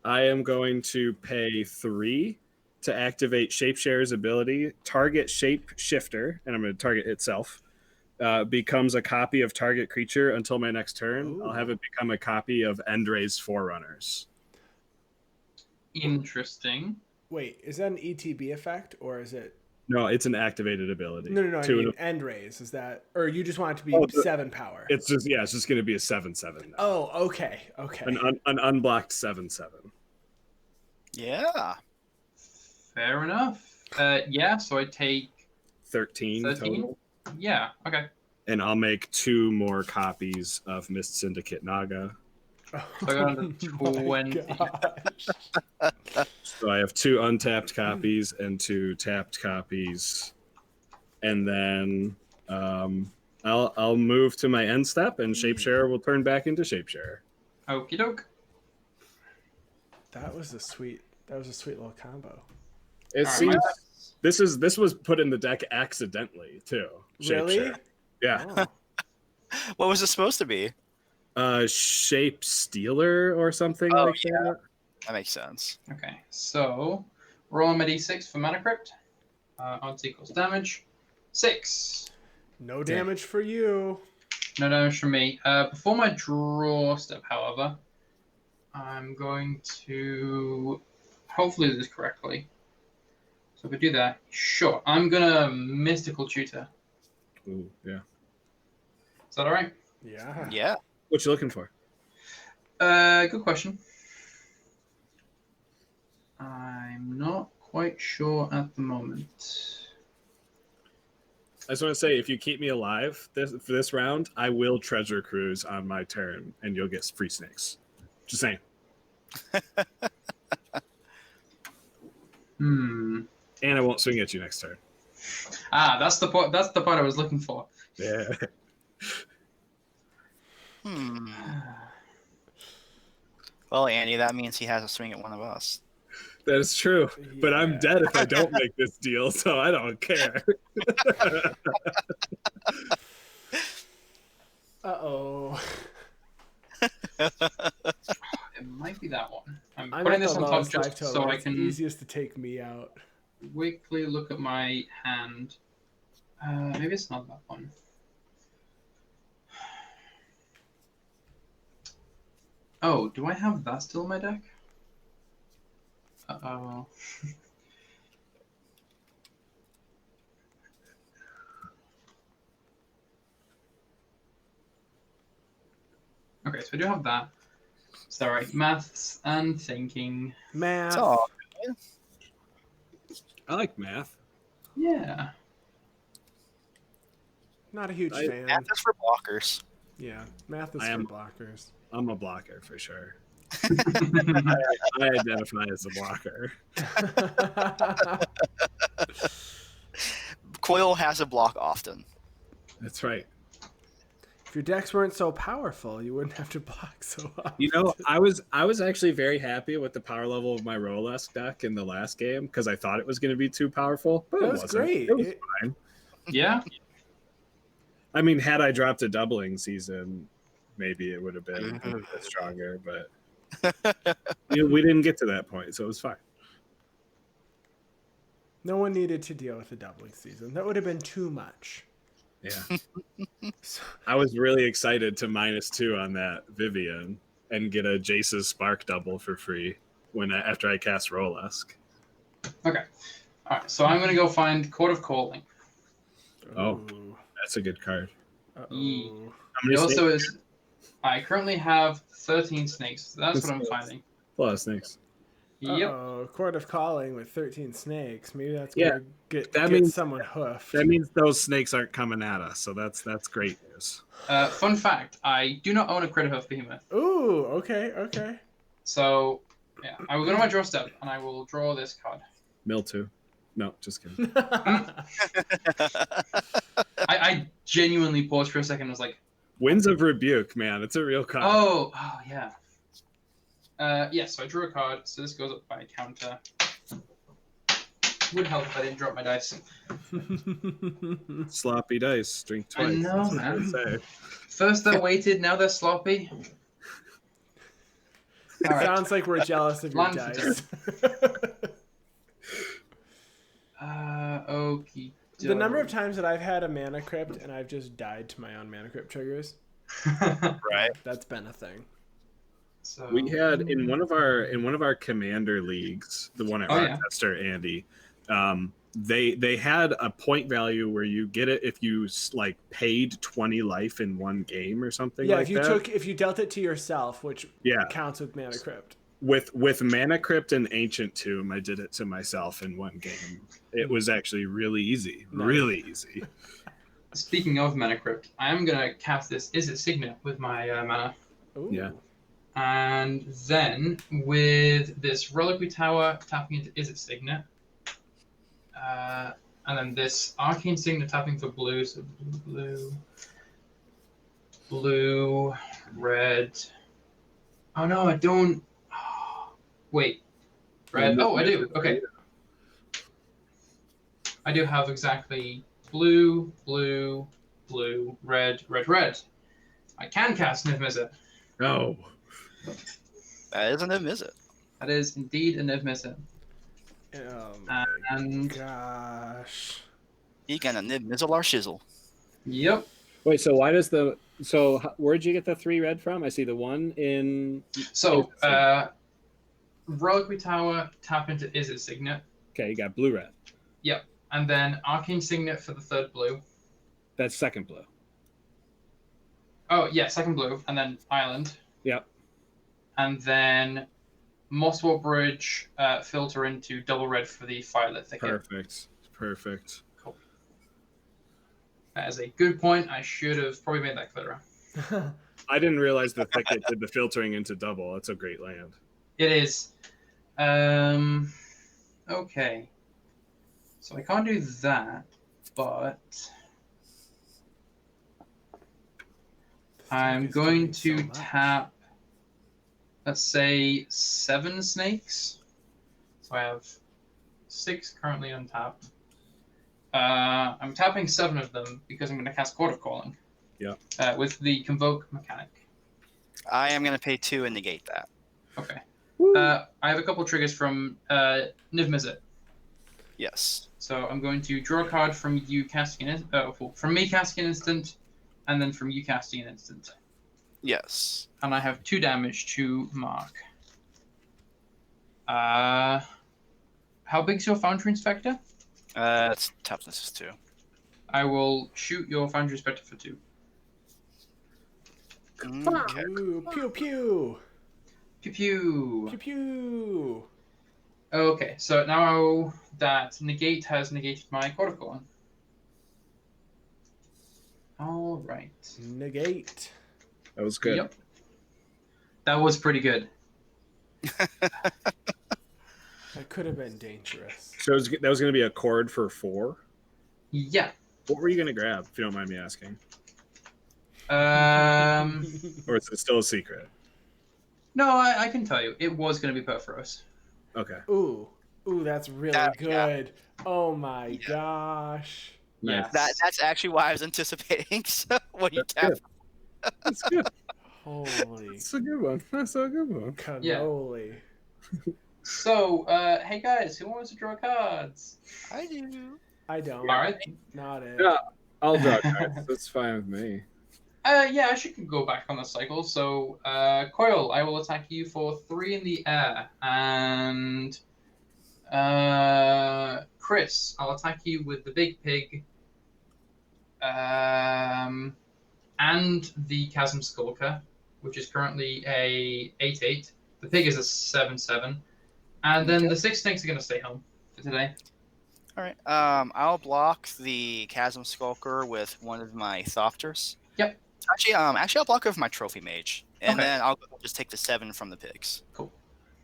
I am going to pay 3 to activate Shapesharer's ability. Target Shapeshifter, and I'm going to target itself, becomes a copy of target creature until my next turn. Ooh. I'll have it become a copy of Endray's Forerunners. Interesting. Wait, is that an ETB effect or is it? No, it's an activated ability. No. I mean, end raise is that, or you just want it to be 7 power? It's just it's just going to be a 7/7 now. Oh, okay. An unblocked 7/7. Yeah. Fair enough. Yeah. So I take 13 total. Yeah. Okay. And I'll make 2 more copies of Miss Syndicate Naga. So I got under 20. So I have 2 untapped copies and 2 tapped copies, and then I'll move to my end step, and Shapesharer will turn back into Shapesharer. Okie doke. That was a sweet little combo. It All seems right. this was put in the deck accidentally too. Really? Shapesharer. Yeah. Oh. What was it supposed to be? Shape Stealer or something Oh, like yeah. that. That makes sense. Okay. So rolling my d6 for mana crypt. Odds equals damage. 6. No damage for you. No damage from me. Before my draw step, however, I'm going to hopefully do this correctly. So if I do that, sure. I'm gonna Mystical Tutor. Ooh, yeah. Is that all right? Yeah. Yeah. What you looking for? Good question. I'm not quite sure at the moment. I just want to say, if you keep me alive for this round, I will treasure cruise on my turn, and you'll get free snakes. Just saying. Hmm. And I won't swing at you next turn. That's the part. That's the part I was looking for. Yeah. Well, Andy, that means he has to swing at one of us. That is true. But I'm Yeah. dead if I don't make this deal, so I don't care. Uh-oh. It might be that one. I'm I'm putting at this the on top lowest life just total. so I It's can easiest to take me out. quickly look at my hand. Maybe it's not that one. Oh, do I have that still in my deck? Uh-oh. Okay, so I do have that. Sorry, maths and thinking. Math. So, I like math. Yeah. Not a huge I- fan. math is for blockers. Yeah, math is I for am- blockers. I'm a blocker for sure. I identify as a blocker. Coil has a block often. That's right. If your decks weren't so powerful, you wouldn't have to block so often. You know, I was actually very happy with the power level of my Rolesk deck in the last game because I thought it was going to be too powerful, but That it was wasn't. great. It was fine. Yeah. I mean, had I dropped a doubling season, maybe it would have been a bit stronger, but we didn't get to that point, so it was fine. No one needed to deal with a doubling season. That would have been too much. Yeah. So, I was really excited to -2 on that Vivian and get a Jace's Spark double for free after I cast Rolesk. Okay. All right. So I'm gonna go find Court of Calling. Oh. ooh. That's a good card. Uh-oh. How It many also snakes? is. I currently have 13 snakes. So that's what I'm Snakes. finding. A lot of snakes. Yep. Uh-oh, Court of Calling with 13 snakes. Maybe that's Yeah, gonna get that means someone hoofed. that means those snakes aren't coming at us. So that's great news. Fun fact: I do not own a Critter Hoof Behemoth. Ooh, okay. So, yeah, I will go to my draw step and I will draw this card. Mildew. No, just kidding. I genuinely paused for a second and was like, Winds of Rebuke, man. It's a real card. oh yeah. So I drew a card, so this goes up by a counter. Would help if I didn't drop my dice. Sloppy dice. Drink twice. I know, That's what man. they say. First they're weighted, now they're sloppy. It sounds like we're jealous of your Land dice. Okie The number of times that I've had a mana crypt and I've just died to my own mana crypt triggers, Right. that's been a thing. So, We had in one of our commander leagues, the one at Rochester, Andy. They had a point value where you get it if you like paid 20 life in one game or something. Yeah, like if you dealt it to yourself, which counts with mana crypt. With Mana Crypt and Ancient Tomb, I did it to myself in one game. It was actually really easy. Nice. Really easy. Speaking of Mana Crypt, I am going to cast this Izzet Signet with my mana. Ooh. Yeah. And then with this Reliquary Tower tapping into Izzet Signet. And then this Arcane Signet tapping for blue. So blue, red. Oh no, I don't. Wait. Red. Oh, I do. Okay. I do have exactly blue, blue, blue, red, red, red. I can cast Niv Mizzet. Oh. That isn't him, is it? That is indeed a Niv Mizzet. Oh my And gosh. He gonna nib mizzle our shizzle. yep. Wait, so where'd you get the 3 red from? I see the one in. So Reliquary Tower tap into Izzet Signet. Okay, you got blue red. Yep. And then Arcane Signet for the third blue. That's second blue. Oh yeah, second blue, and then Island. Yep. And then Mosswall Bridge filter into double red for the Firelit Thicket. Perfect. Cool. That is a good point. I should have probably made that clearer. I didn't realize the thicket did the filtering into double. That's a great land. It is. Okay. So I can't do that, but I'm going to tap, let's say, 7 snakes. So I have 6 currently untapped. I'm tapping 7 of them because I'm going to cast Court of Calling. Yeah. With the Convoke mechanic. I am gonna pay 2 and negate that. Okay. I have a couple triggers from Niv Mizzet. Yes. So I'm going to draw a card from you casting from me casting an instant, and then from you casting an instant. Yes. And I have 2 damage to mark. How big's your Foundry Inspector? It's toughness is 2. I will shoot your Foundry Inspector for 2. Okay. Ooh, pew pew. Pew pew. Pew pew. Okay, so now that negate has negated my Court of Calling. All right. Negate. That was good. Yep. That was pretty good. That could have been dangerous. So that was going to be a chord for 4. Yeah. What were you going to grab, if you don't mind me asking? Or is it still a secret? No, I can tell you. It was going to be Perforos. Okay. Ooh, that's really good. Yeah. Oh my gosh. Yeah. That's actually why I was anticipating. So when you tap, That's good. Holy That's a good one. cannoli. So, hey guys, who wants to draw cards? I do. I don't. All right. Not it. Yeah, I'll draw cards. That's fine with me. Yeah, I should go back on the cycle. So, Coil, I will attack you for 3 in the air, and Chris, I'll attack you with the Big Pig, and the Chasm Skulker, which is currently a 8/8. The pig is a 7/7, And then the 6 snakes are going to stay home for today. All right. I'll block the Chasm Skulker with one of my Thopters. Yep. Actually, I'll block it with my Trophy Mage, and Okay. then I'll just take the 7 from the pigs. Cool.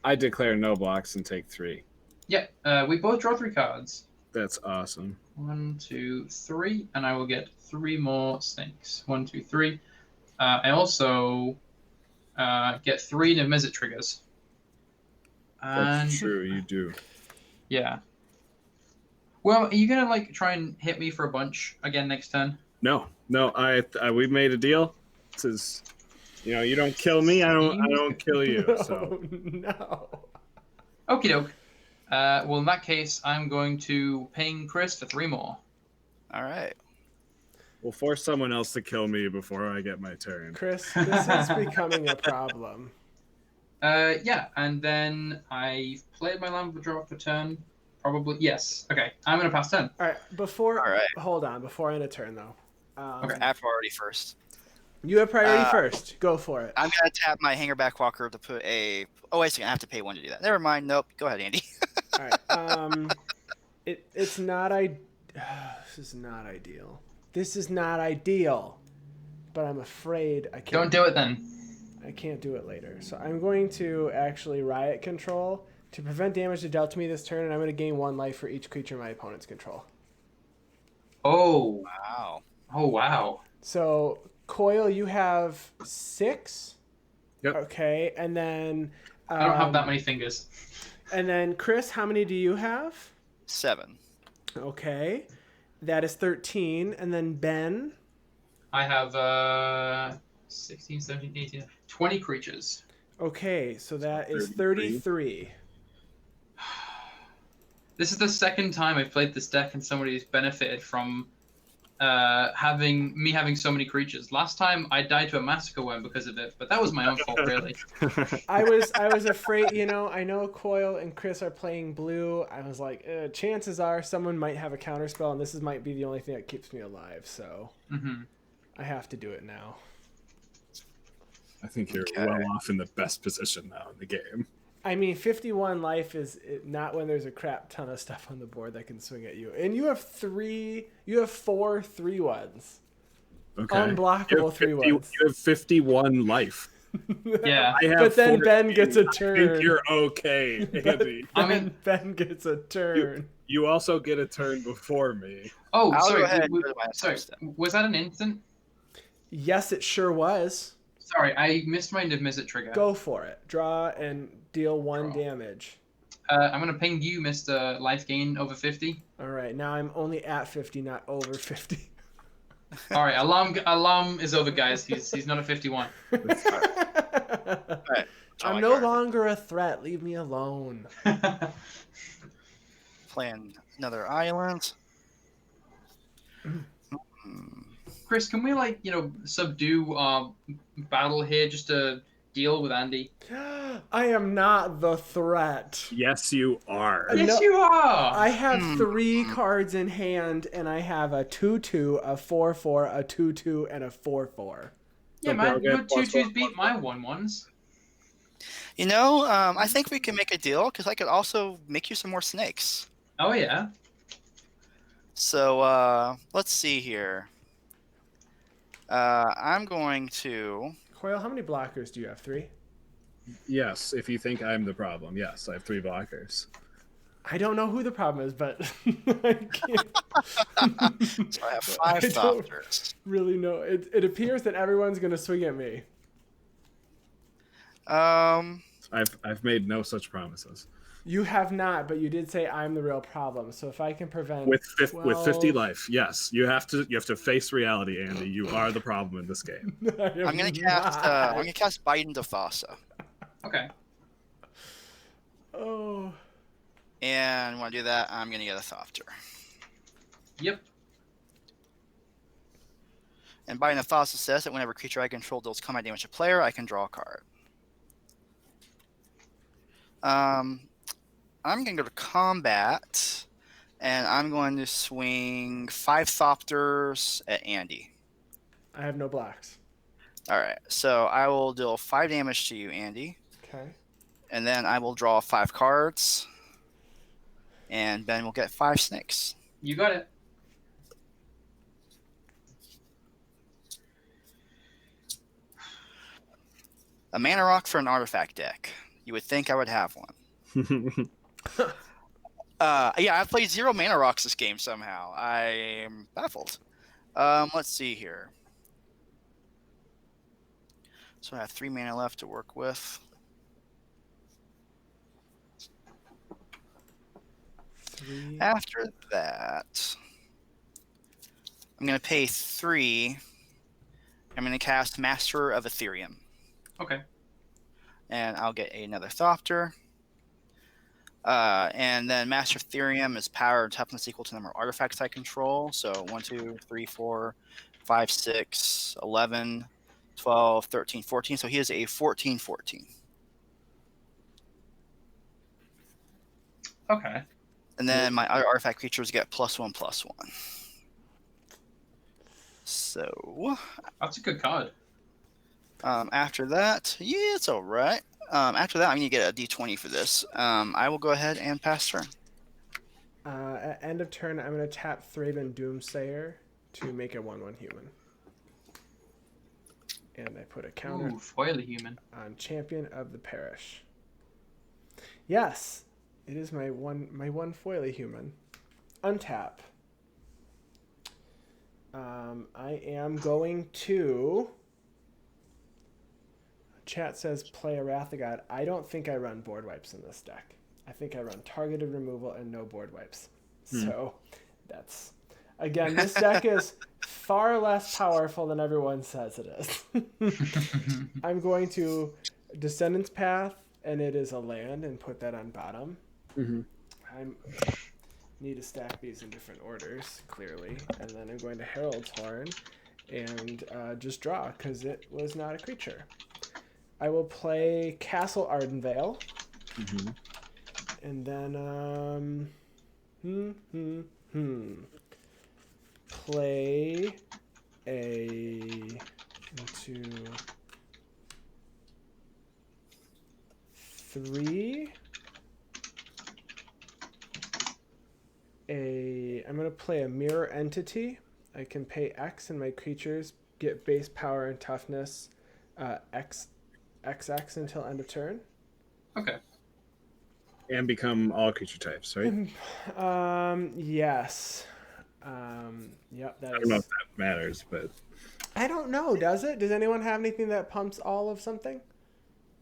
I declare no blocks and take 3. Yep. We both draw 3 cards. That's awesome. 1, 2, 3, and I will get 3 more snakes. 1, 2, 3. I also get 3 Nemezit triggers. And That's true, you do. yeah. Well, are you gonna like try and hit me for a bunch again next turn? No, I we made a deal. This is, you don't kill me, I don't kill you. So No. Okie doke. Well, in that case, I'm going to ping Chris for 3 more. All right. we'll force someone else to kill me before I get my turn. Chris, this is becoming a problem. Yeah, and then I've played my land of draw for turn. Probably, yes. Okay, I'm going to pass turn. All right, hold on, before I end a turn, though. Okay. I have priority first. You have priority first. Go for it. I'm going to tap my Hangerback Walker to put a... Oh, wait a second. I have to pay 1 to do that. Never mind. Nope. Go ahead, Andy. All right. It's not... This is not ideal. This is not ideal. But I'm afraid I can't... Don't do it then. I can't do it later. So I'm going to actually Riot Control to prevent damage dealt to me this turn, and I'm going to gain 1 life for each creature my opponents control. Oh. Wow. Oh, wow. So, Coil, you have 6? Yep. Okay, and then... I don't have that many fingers. And then, Chris, how many do you have? 7. Okay, that is 13. And then, Ben? I have 16, 17, 18, 20 creatures. Okay, so that is 33. 33. This is the second time I've played this deck and somebody's benefited from having so many creatures. Last time I died to a massacre worm because of it, but that was my own fault, really. I was afraid, I know Coil and Chris are playing blue. I was like, chances are someone might have a counterspell, and this might be the only thing that keeps me alive, so I have to do it now. I think you're well off in the best position now in the game. I mean, 51 life is not when there's a crap ton of stuff on the board that can swing at you. And you have 4 3/1s. Okay. Unblockable 3/1s. You have 51 life. Yeah. I have But then 14. Ben gets a I turn. think you're okay, Andy. Ben gets a turn. You also get a turn before me. Oh, I'll sorry. go ahead and go to my Sorry. step. Was that an instant? Yes, it sure was. Sorry, I missed my Nemezit trigger. Go for it. Draw and deal 1 Draw. damage. I'm going to ping you, Mr. Life Gain over 50. All right, now I'm only at 50, not over 50. All right, alarm is over, guys. He's not at 51. All right. I'm no longer a threat. Leave me alone. Playing another island. Chris, can we subdue battle here just to deal with Andy? I am not the threat. Yes, you are. Yes, you are. I have 3 cards in hand, and I have a 2/2, a 4/4, a 2/2, and a 4/4. Yeah, man, your 2/2s beat my 1/1s. I think we can make a deal because I could also make you some more snakes. Oh yeah. So let's see here. I'm going to... Coil, how many blockers do you have? 3? Yes, if you think I'm the problem. Yes, I have 3 blockers. I don't know who the problem is, but I can't So I have 5 don't Thopters. really know. It appears that everyone's going to swing at me. I've made no such promises. You have not, but you did say I'm the real problem. So if I can prevent With 50 12... life, yes, you have to face reality, Andy. You are the problem in this game. I'm gonna cast Biden to Fossa. Okay. Oh. And when I do that, I'm gonna get a Thopter. Yep. And Biden to Fossa says that whenever creature I control deals combat damage to player, I can draw a card. I'm going to go to combat, and I'm going to swing 5 Thopters at Andy. I have no blocks. All right, so I will deal 5 damage to you, Andy. Okay. And then I will draw 5 cards. And Ben will get 5 snakes. You got it. A mana rock for an artifact deck. You would think I would have one. Yeah, I've played 0 mana rocks this game somehow. I'm baffled. Let's see here. So I have 3 mana left to work with. 3. After that, I'm going to pay 3. I'm going to cast Master of Ethereum. Okay. And I'll get another Thopter. And then Master of Ethereum is power and toughness equal to the number of artifacts I control. So 1, 2, 3, 4, 5, 6, 11, 12, 13, 14. So he is a 14/14. Okay. And then my other artifact creatures get +1/+1. So That's a good card. after that, yeah, it's all right. After that, I'm going to get a D20 for this. I will go ahead and pass turn. At end of turn, I'm going to tap Thraben Doomsayer to make a 1/1 human. And I put a counter Ooh, foil a human. on Champion of the Parish. Yes, it is my one foily human. Untap. I am going to... Chat says play a Wrath of God. I don't think I run board wipes in this deck. I think I run targeted removal and no board wipes. So that's... Again, this deck is far less powerful than everyone says it is. I'm going to Descendant's Path, and it is a land, and put that on bottom. I need to stack these in different orders, clearly. And then I'm going to Herald's Horn and just draw, because it was not a creature. I will play Castle Ardenvale. And then, play a 2, 3. I'm going to play a Mirror Entity. I can pay X and my creatures get base power and toughness XX until end of turn. Okay. And become all creature types, right? Yes. Yep. I don't know if that matters, but I don't know. Does it? Does anyone have anything that pumps all of something?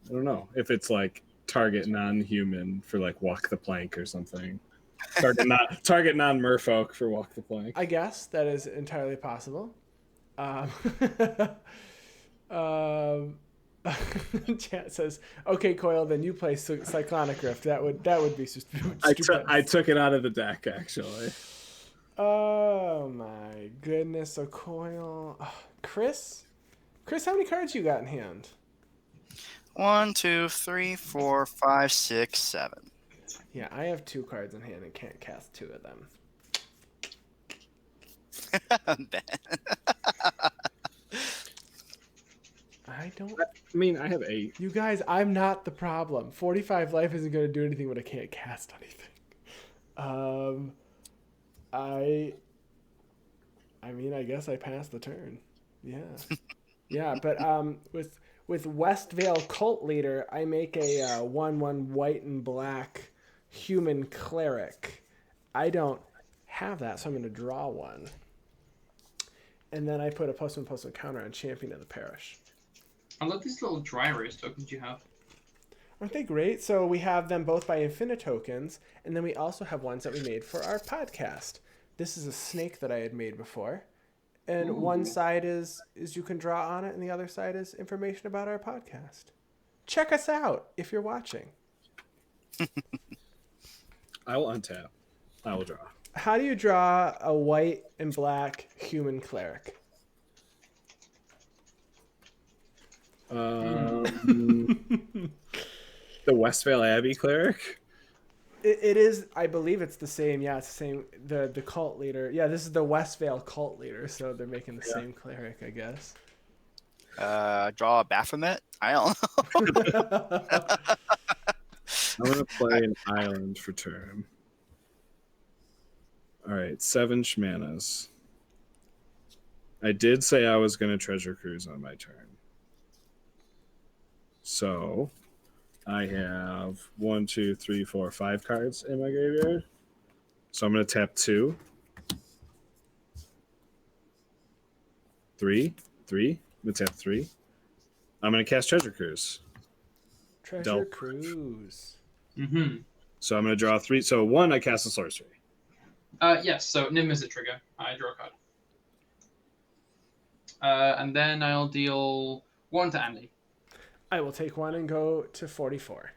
I don't know if it's like target non-human for like walk the plank or something. Target non-merfolk for walk the plank. I guess that is entirely possible. Chat says, "Okay, Coil, then you play Cyclonic Rift. That would be stupid." I took it out of the deck actually. Oh my goodness! So Coil, Chris, how many cards you got in hand? 1, 2, 3, 4, 5, 6, 7. Yeah, I have 2 cards in hand and can't cast 2 of them. I mean, I have 8. You guys, I'm not the problem. 45 life isn't going to do anything when I can't cast anything. I mean, I guess I passed the turn. Yeah. Yeah, but with Westvale Cult Leader, I make a 1/1 white and black human cleric. I don't have that, so I'm going to draw one. And then I put a +1/+1 counter on Champion of the Parish. I love these little dry erase tokens you have. Aren't they great? So we have them both by Infinite Tokens, and then we also have ones that we made for our podcast. This is a snake that I had made before. And one side is you can draw on it, and the other side is information about our podcast. Check us out if you're watching. I will untap. I will draw. How do you draw a white and black human cleric? The Westvale Abbey cleric? It is, I believe it's the same. Yeah, it's the same. The cult leader. Yeah, this is the Westvale cult leader, so they're making the same cleric, I guess. Draw a Baphomet? I don't know. I'm gonna play an island for turn. All right, 7 shmanas. I did say I was gonna treasure cruise on my turn. So I have 1, 2, 3, 4, 5 cards in my graveyard. So I'm gonna tap 2. 3. I'm gonna tap 3. I'm gonna cast Treasure Cruise. Treasure Cruise. Mm-hmm. So I'm gonna draw 3. So 1, I cast a sorcery. Yes, so Nim is a trigger. I draw a card. And then I'll deal 1 to Andy. I will take 1 and go to 44.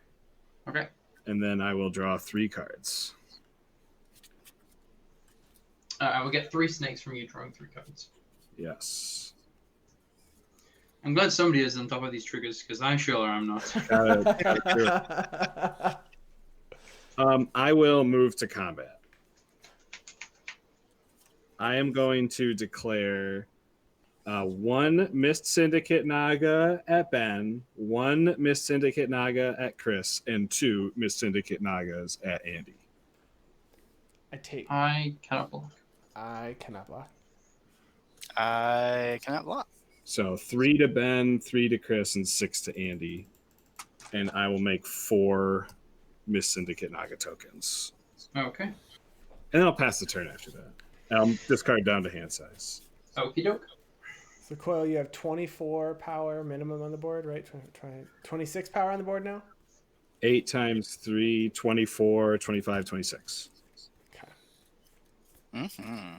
Okay. And then I will draw 3 cards. I will get 3 snakes from you drawing 3 cards. Yes. I'm glad somebody is on top of these triggers, because I sure am not. I will move to combat. I am going to declare 1 Mist Syndicate Naga at Ben, 1 Mist Syndicate Naga at Chris, and 2 Mist Syndicate Nagas at Andy. I cannot block. I cannot block. I cannot block. So 3 to Ben, 3 to Chris, and 6 to Andy. And I will make 4 Mist Syndicate Naga tokens. Okay. And then I'll pass the turn after that. I'll discard down to hand size. Okie doke. So, Coil, you have 24 power minimum on the board, right? 26 power on the board now? 8 times 3, 24, 25, 26. Okay. Mm-hmm.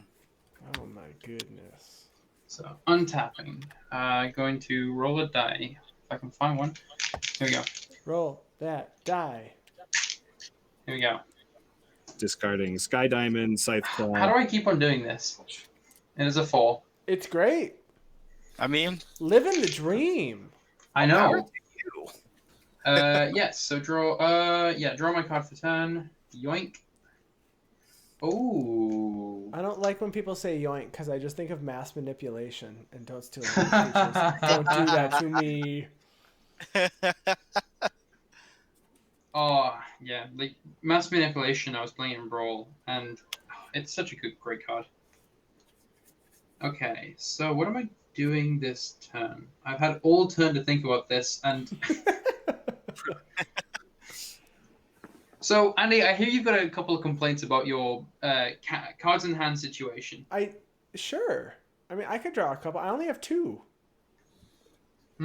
Oh, my goodness. So, untapping. Going to roll a die. If I can find one. Here we go. Roll that die. Here we go. Discarding Sky Diamond, Scythe Claw. How do I keep on doing this? It is a 4. It's great. I mean, Living the dream. I power know. to you. Yes, so draw draw my card for turn. Yoink. Oh. I don't like when people say yoink because I just think of mass manipulation and don't steal my creatures. Don't do that to me. Oh, yeah. Like, mass manipulation, I was playing in Brawl, and it's such a great card. Okay, so what am I doing this turn? I've had all turn to think about this, and... So, Andy, I hear you've got a couple of complaints about your cards in hand situation. Sure. I mean, I could draw a couple. I only have 2.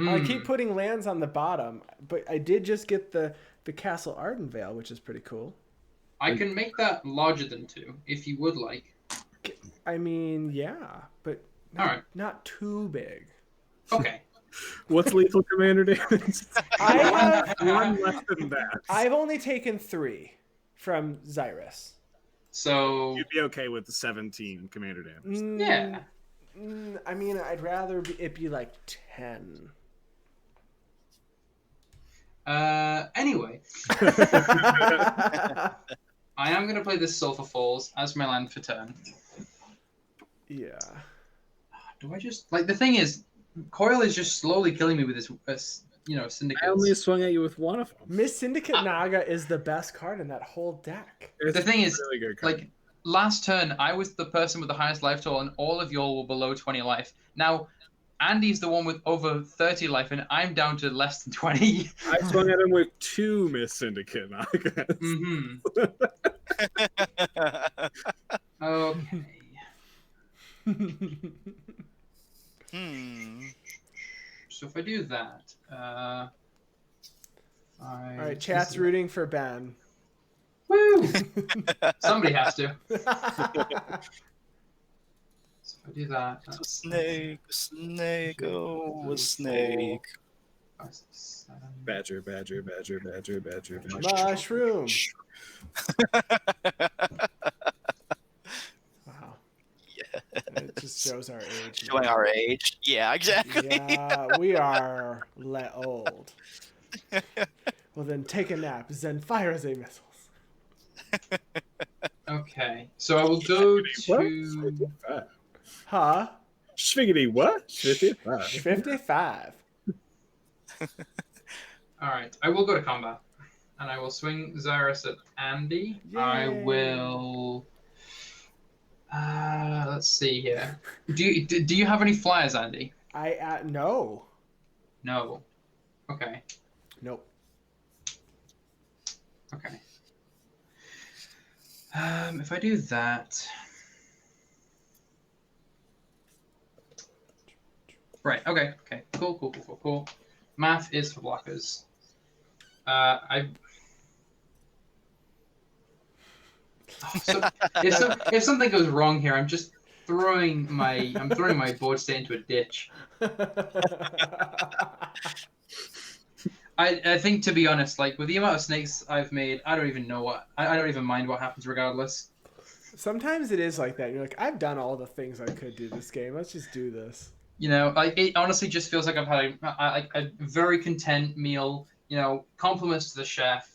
I keep putting lands on the bottom, but I did just get the Castle Ardenvale, which is pretty cool. I can make that larger than 2, if you would like. I mean, yeah, but not too big. Okay. What's lethal commander damage? I have one less than that. I've only taken 3 from Xyris. So You'd be okay with the 17 commander damage. Yeah. I mean, I'd rather it be like 10. Anyway. I am going to play this Sulphur Falls as my land for turn. Yeah. Do I just... Like, the thing is, Coil is just slowly killing me with his, syndicates. I only swung at you with one of them. Miss Syndicate Naga is the best card in that whole deck. It's The thing is, really good card. like, last turn, I was the person with the highest life total, and all of y'all were below 20 life. Now, Andy's the one with over 30 life, and I'm down to less than 20. I swung at him with 2 Miss Syndicate Nagas. Mm-hmm. Okay. So if I do that, All right, chat's rooting for Ben. Woo! Somebody has to. So if I do that, A that's snake, oh, a snake. 5, 6, 7. Badger. Mushroom. Wow. Yeah. It just shows our age. Showing our age. Yeah, exactly. Yeah, we are old. Well, then take a nap. Then fire as a missiles. Okay, so I will go What? to... Huh? Schwiggity what? 55. 55. Alright, I will go to combat. and I will swing Xyris at Andy. Yay. I will. Let's see here. Do you have any flyers, Andy? No. No. Okay. Nope. Okay. If I do that. Right. Okay. Okay. Cool. Math is for blockers. If something goes wrong here, I'm just throwing my board state into a ditch. I think, to be honest, like with the amount of snakes I've made, I don't even mind what happens regardless. Sometimes it is like that. You're like, I've done all the things I could do this game. Let's just do this. You know, like it honestly just feels like I've had a very content meal. You know, compliments to the chef.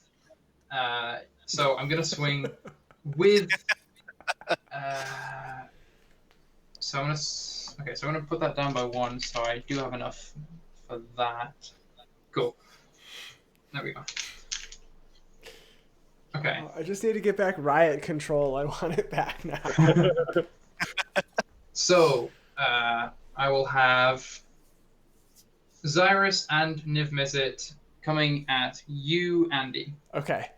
So I'm gonna swing with. So I'm gonna put that down by 1. So I do have enough for that. Cool. There we go. Okay. I just need to get back riot control. I want it back now. So, I will have Xyris and Niv-Mizzet coming at you, Andy. Okay.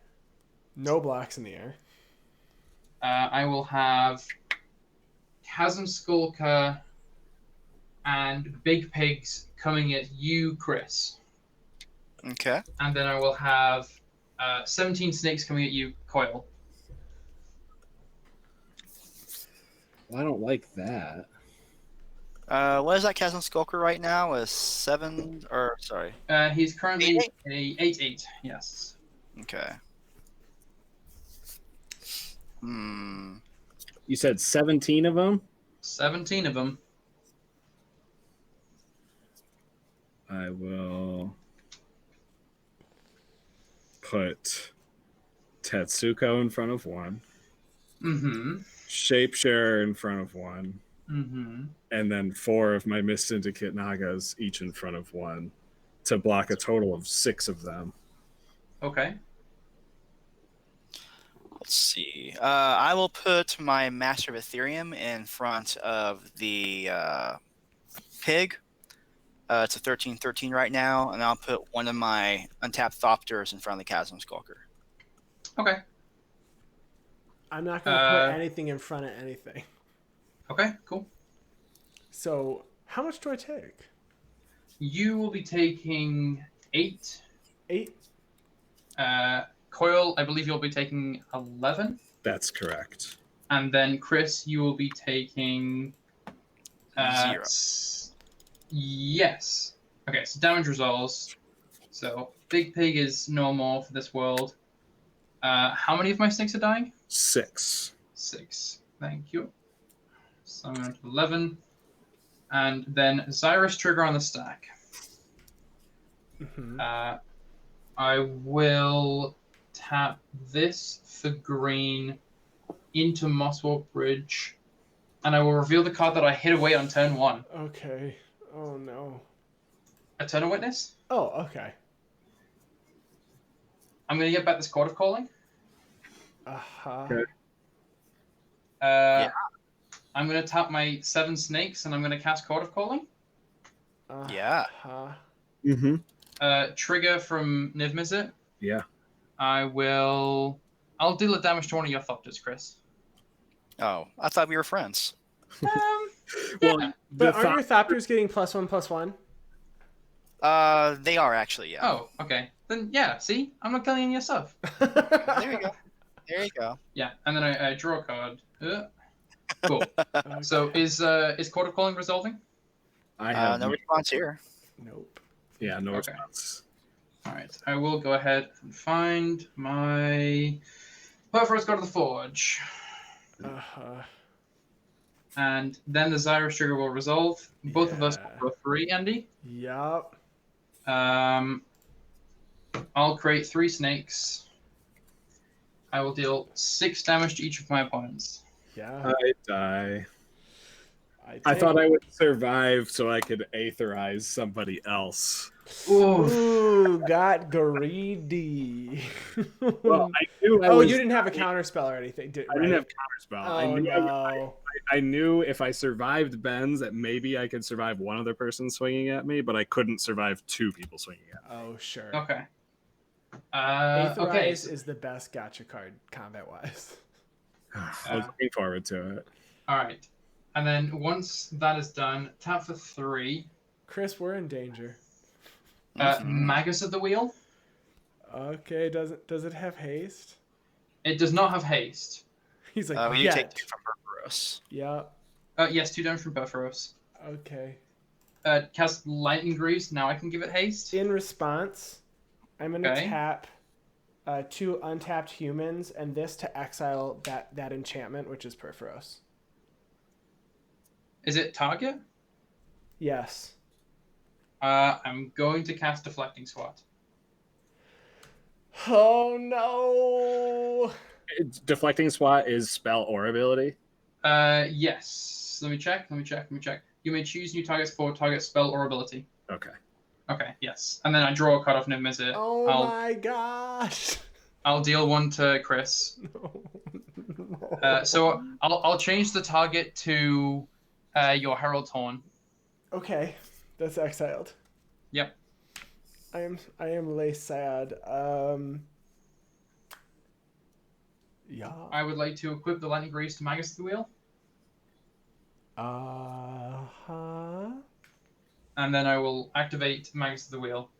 No blocks in the air. I will have Chasm Skulker and Big Pigs coming at you, Chris. Okay. And then I will have 17 snakes coming at you, Coil. Well, I don't like that. What is that Chasm Skulker right now? Is 7 or sorry? He's currently a 8/8. Yes. Okay. You said 17 of them? 17 of them. I will put Tetsuko in front of 1. Mm-hmm. Shapeshare in front of 1. Mm-hmm. And then 4 of my Mist Syndicate Nagas each in front of 1 to block a total of 6 of them. Okay. Let's see. I will put my Master of Ethereum in front of the pig. It's a 13/13 right now, and I'll put one of my untapped Thopters in front of the Chasm Skulker. Okay. I'm not going to put anything in front of anything. Okay, cool. So, how much do I take? You will be taking 8. 8? Coil, I believe you'll be taking 11. That's correct. And then Chris, you will be taking 0. Yes. Okay, so damage resolves. So Big Pig is normal for this world. How many of my snakes are dying? 6. 6. Thank you. So I'm going to 11. And then Xyris trigger on the stack. Mm-hmm. I will tap this for green into Mosswell Bridge, and I will reveal the card that I hid away on turn 1. Okay. Oh, no. Eternal Witness. Oh, okay. I'm going to get back this Court of Calling. Uh-huh. Okay. Yeah. I'm going to tap my 7 snakes, and I'm going to cast Court of Calling. Yeah. Uh-huh. Mm-hmm. Trigger from Niv-Mizzet. Yeah. I'll deal the damage to one of your Thopters, Chris. Oh, I thought we were friends. Well, But aren't your Thopters getting +1/+1? They are actually, yeah. Oh, okay. Then, yeah, see? I'm not killing any of your stuff. There you go. There you go. Yeah, and then I draw a card. Cool. Okay. So is Court of Calling resolving? I have No response here. Nope. Yeah, no Okay. response. All right. I will go ahead and find my Perforate God of the Forge. Uh-huh. And then the Xyris trigger will resolve. Both of us Yeah. will go free, Andy. Yup. I'll create 3 snakes. I will deal 6 damage to each of my opponents. Yeah. I die. I I thought I would survive so I could aetherize somebody else. Oof. Ooh, got greedy. Well, I knew I Oh, was. you didn't have a counter spell or anything, I right? didn't have counterspell. Oh no. I knew if I survived Ben's that maybe I could survive one other person swinging at me, but I couldn't survive two people swinging at me. Oh sure. Okay. Aetherize Okay. So, is the best gotcha card combat wise. I was looking forward to it. all right. And then once that is done, tap for 3. Chris, we're in danger. Magus of the Wheel. Okay, does it have haste? It does not have haste. He's like, You yet. take 2 from Berberos. Yeah. Yes, 2 damage from Perforos. Okay. Cast Lightning Grease. Now I can give it haste. In response, I'm gonna Okay. tap 2 untapped humans and this to exile that enchantment, which is Perforos. Is it target? Yes. I'm going to cast Deflecting Swat. Oh no. Deflecting swat is spell or ability. Yes. Let me check. You may choose new targets for target spell or ability. Okay. Okay, yes. And then I draw a card off Niv-Mizzet. Oh my gosh. I'll deal 1 to Chris. No. So I'll change the target to your Herald's Horn. Okay, that's exiled. Yep. I am lay sad. Yeah. I would like to equip the Lightning Grease to Magus of the Wheel. Uh-huh. And then I will activate Magus of the Wheel.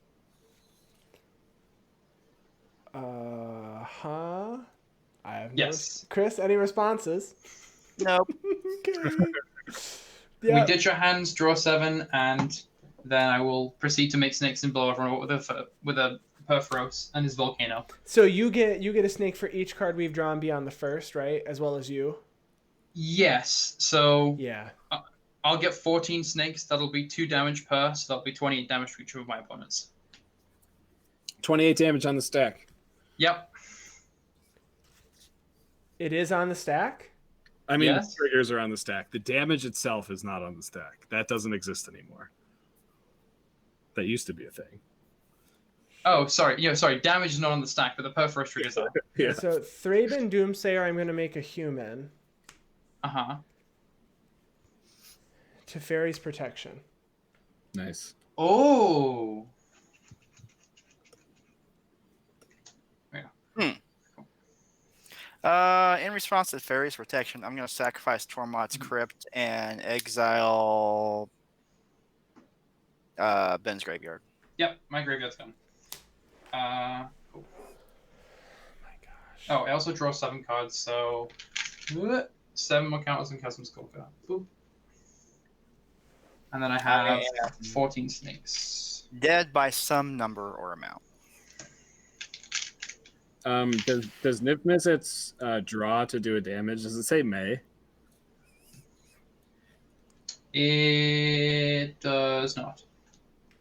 Uh-huh. I have Yes. Chris, any responses? Nope. Okay. We Yeah. ditch our hands, draw 7, and then I will proceed to make snakes and blow everyone with a Perforos and his Volcano. So you get a snake for each card we've drawn beyond the first, right? As well as you. Yes. So Yeah. I'll get 14 snakes. That'll be 2 damage per, so that'll be 28 damage for each of my opponents. 28 damage on the stack. Yep. It is on the stack? I mean, Yes. the triggers are on the stack. The damage itself is not on the stack. That doesn't exist anymore. That used to be a thing. Oh, sorry. Yeah, sorry. Damage is not on the stack, but the Perforos triggers are. Yeah. So Thraben Doomsayer, I'm going to make a human. Uh-huh. Teferi's Protection. Nice. Oh. In response to Fairy's Protection, I'm going to sacrifice Tormod's Crypt and exile Ben's Graveyard. Yep, my graveyard's gone. Cool. My gosh. Oh, I also draw 7 cards, so 7 more counters and custom Skulker. Boop. And then I have 14 snakes. Dead by some number or amount. Does Niv-Mizzet's draw to do a damage? Does it say May? It does not.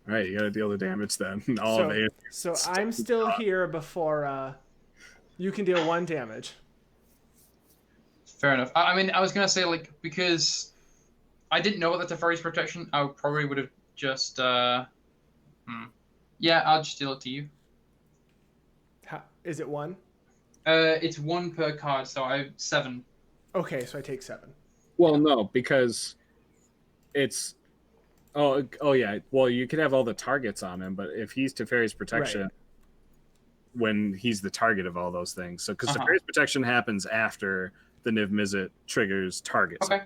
All right, you got to deal the damage then. All of it. So I'm still here before you can deal 1 damage. Fair enough. I mean, I was going to say, like, because I didn't know about the Teferi's Protection, I probably would have just... Yeah, I'll just deal it to you. Is it 1? It's 1 per card, so I have 7. Okay, so I take 7. Well, no, because it's. Oh yeah. Well, you could have all the targets on him, but if he's Teferi's Protection, Right. when he's the target of all those things, so because Uh-huh. Teferi's Protection happens after the Niv-Mizzet triggers targets. Okay.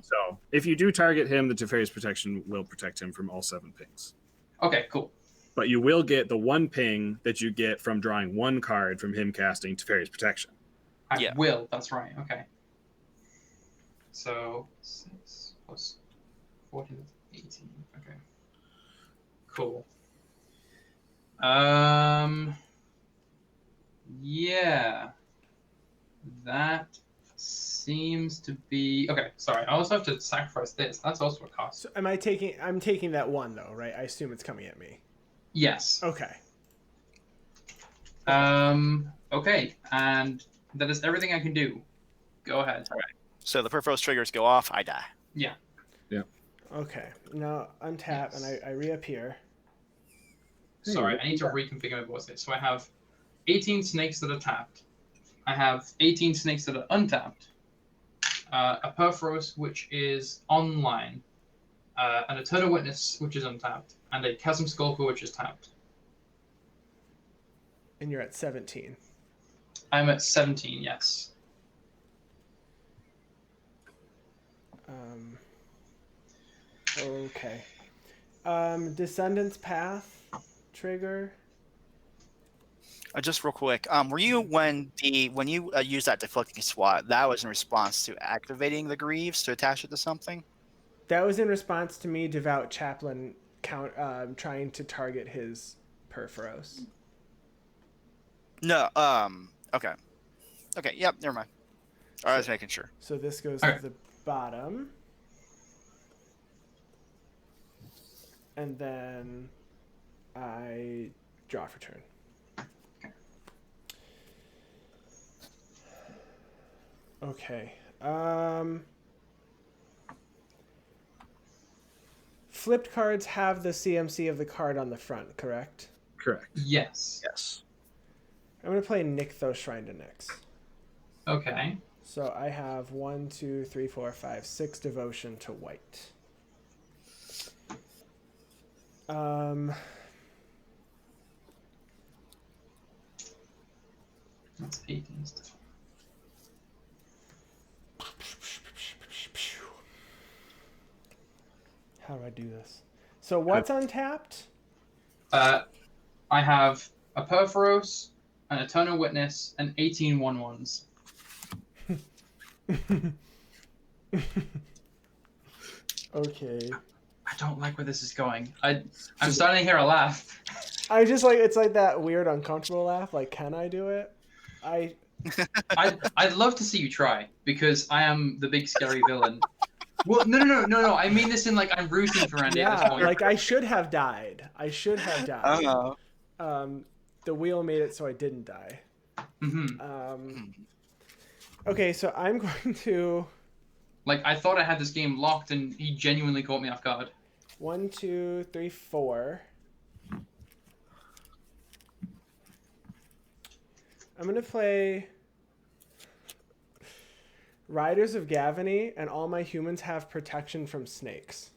So if you do target him, the Teferi's Protection will protect him from all 7 pings. Okay, cool. But you will get the 1 ping that you get from drawing 1 card from him casting Teferi's Protection. I Yeah. will, that's right. Okay. So, 6 plus 14, that's 18. Okay. Cool. Yeah. That seems to be... Okay, sorry. I also have to sacrifice this. That's also a cost. So I'm taking that 1 though, right? I assume it's coming at me. Yes. Okay. Okay, and that is everything I can do. Go ahead. So the Perforos triggers go off, I die. Yeah. Okay. Now untap and I reappear. Sorry, I need to reconfigure my board state. So I have 18 snakes that are tapped. I have 18 snakes that are untapped. A Perforos, which is online. An Eternal Witness, which is untapped. And a Chasm Skulker, which is tapped. And you're at 17. I'm at 17, yes. Okay. Descendant's Path trigger. Just real quick, were you when you used that deflecting SWAT? That was in response to activating the Greaves to attach it to something. That was in response to me, Devout Chaplain, trying to target his Perforos. No. Okay. Okay. Yep. Never mind. I was making sure. So this goes Okay. to the bottom. And then I draw for turn. Okay. Flipped cards have the CMC of the card on the front, correct? Correct. Yes. Yes. I'm going to play Nykthos Shrine to Nyx. Okay. So I have 1, 2, 3, 4, 5, 6 devotion to white. That's 18 stuff. How do I do this? So what's untapped? I have a Perforos, an Eternal Witness, and 18 1/1s. Okay. I don't like where this is going. I'm starting to hear a laugh. I just like, it's like that weird uncomfortable laugh. Like, can I do it? I'd love to see you try, because I am the big scary villain. Well, no. I mean this in like I'm rooting for Andy at this Yeah, point. like I should have died. Oh. The wheel made it so I didn't die. Mm-hmm. Okay, so I'm going to... Like, I thought I had this game locked, and he genuinely caught me off guard. 1, 2, 3, 4. I'm going to play Riders of Gavany, and all my humans have protection from snakes.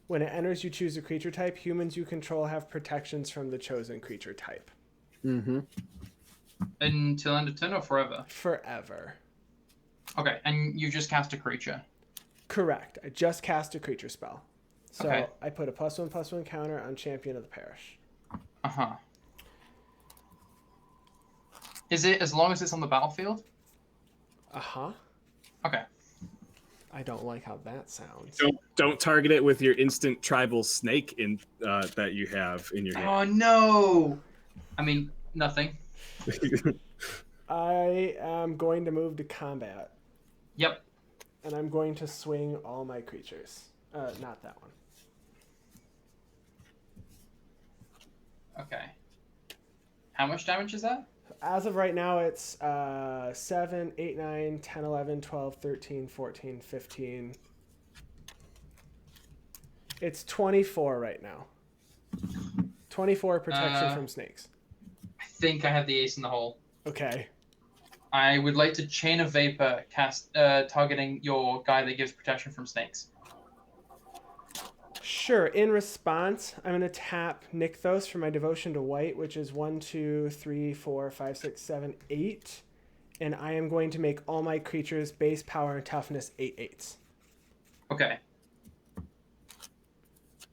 When it enters, you choose a creature type. Humans you control have protections from the chosen creature type. Mm-hmm. Until end of turn or forever? Forever. Okay, and you just cast a creature. Correct. I just cast a creature spell. So Okay. I put a +1/+1 counter on Champion of the Parish. Uh-huh. Is it as long as it's on the battlefield? Uh-huh. Okay. I don't like how that sounds. Don't target it with your instant tribal snake in that you have in your hand. Oh, no! I mean, nothing. I am going to move to combat. Yep. And I'm going to swing all my creatures. Not that one. Okay. How much damage is that? As of right now, it's 7, 8, 9, 10, 11, 12, 13, 14, 15. It's 24 right now. 24 protection from snakes. I think I have the ace in the hole. Okay. I would like to Chain of Vapor cast targeting your guy that gives protection from snakes. Sure. In response, I'm going to tap Nykthos for my devotion to white, which is 1, 2, 3, 4, 5, 6, 7, 8. And I am going to make all my creatures base power and toughness 8/8s. Okay.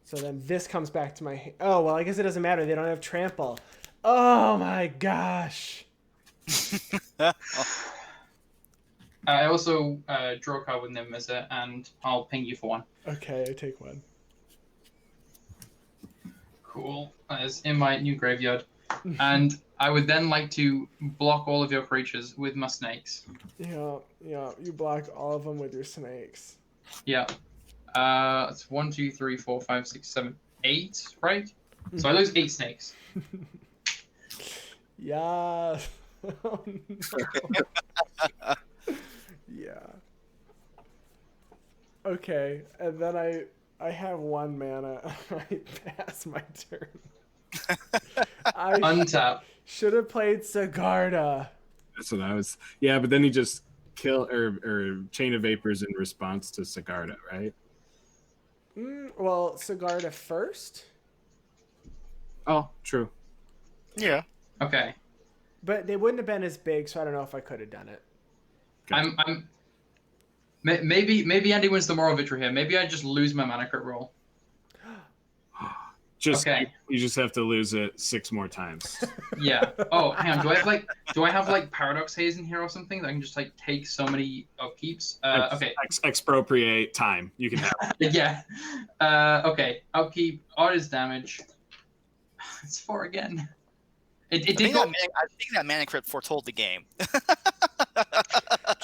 So then this comes back to my... Oh, well, I guess it doesn't matter. They don't have trample. Oh, my gosh. I also draw a card with Nimmizer, and I'll ping you for one. Okay, I take one. Cool. That is in my new graveyard. And I would then like to block all of your creatures with my snakes. Yeah, you block all of them with your snakes. Yeah. It's 1, 2, 3, 4, 5, 6, 7, 8, right? So I lose 8 snakes. Yeah. Oh, no. Yeah. Okay, and then I have 1 mana. I pass my turn. I Untap. should have played Sigarda. That's what I was. Yeah, but then he just kill or Chain of Vapors in response to Sigarda, right? Well, Sigarda first, Oh, true. Yeah. Okay. but they wouldn't have been as big, so I don't know if I could have done it. Gotcha. Maybe Andy wins the moral victory here. Maybe I just lose my mana crit roll. Okay. You just have to lose it 6 more times. Yeah. Oh, hang on. Do I have like Paradox Haze in here or something that I can just like take so many upkeeps? Okay. Expropriate time. You can have it. Yeah. Okay. Upkeep. Artist damage. It's 4 again. It I did think, go. I think that mana crit foretold the game.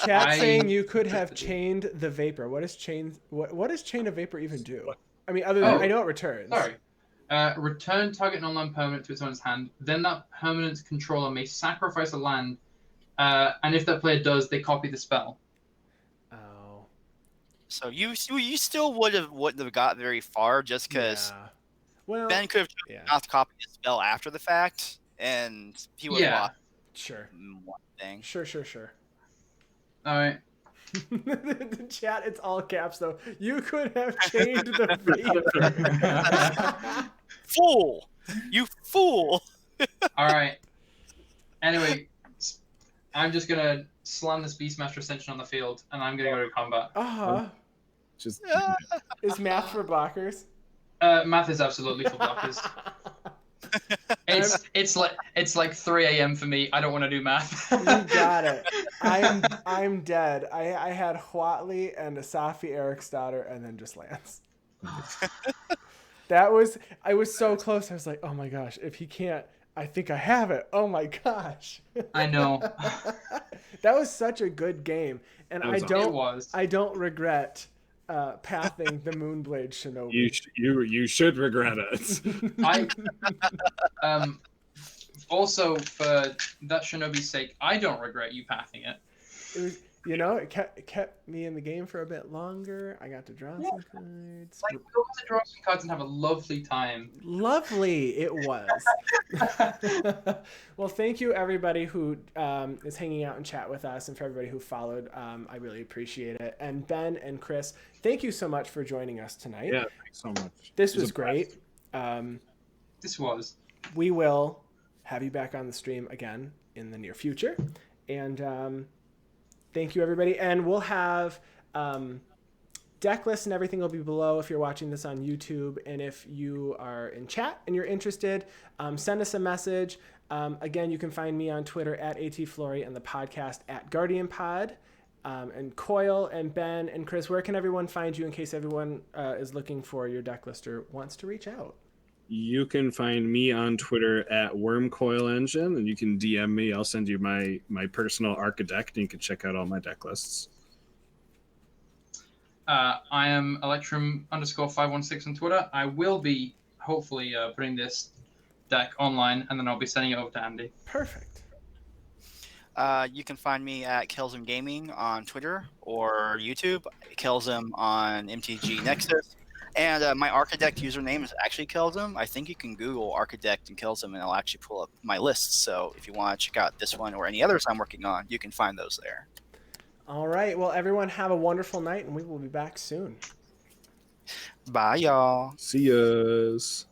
Chat saying you could have chained the vapor. What does chain of vapor even do? I mean, other than I know it returns. Sorry. Return target non-land permanent to its owner's hand. Then that permanent's controller may sacrifice a land, and if that player does, they copy the spell. Oh. So you still wouldn't have got very far just because Well, Ben could have not copied the spell after the fact, and he would have lost. Sure. One thing. Sure. All right. The chat, it's all caps though. You could have chained the vapor. Fool! You fool! All right. Anyway, I'm just gonna slam this Beastmaster Ascension on the field, and I'm gonna go to combat. Just Is math for blockers? Math is absolutely for blockers. It's like 3 a.m. for me. I don't want to do math. You got it. I'm dead. I had Huatli and Asafi Eriksdotter and then just Lance. I was so close. I was like, oh my gosh, if he can't, I think I have it. Oh my gosh. I know. That was such a good game. And I don't regret pathing the Moonblade Shinobi. You should regret it. Also, for that Shinobi's sake, I don't regret you pathing it. It was, it kept me in the game for a bit longer. I got to draw some cards. Like, we got to draw some cards and have a lovely time. Lovely, it was. Well, thank you everybody who is hanging out and chat with us, and for everybody who followed. I really appreciate it. And Ben and Chris, thank you so much for joining us tonight. Yeah, thanks so much. This was great. This was. We will have you back on the stream again in the near future. And thank you, everybody. And we'll have deck lists and everything will be below if you're watching this on YouTube. And if you are in chat and you're interested, send us a message. Again, you can find me on Twitter at ATFlory and the podcast at GuardianPod. And Coyle and Ben and Chris, where can everyone find you in case everyone is looking for your deck list or wants to reach out? You can find me on Twitter at WormCoilEngine, and you can DM me. I'll send you my personal Architect, and you can check out all my deck lists. I am Electrum_516 on Twitter. I will be hopefully putting this deck online, and then I'll be sending it over to Andy. Perfect. You can find me at Kelsum Gaming on Twitter or YouTube. Kelsum on MTG Nexus. And my Architect username is actually Kelsum. I think you can Google Architect and Kelsum, and it'll actually pull up my lists. So if you want to check out this one or any others I'm working on, you can find those there. All right. Well, everyone have a wonderful night, and we will be back soon. Bye, y'all. See yas.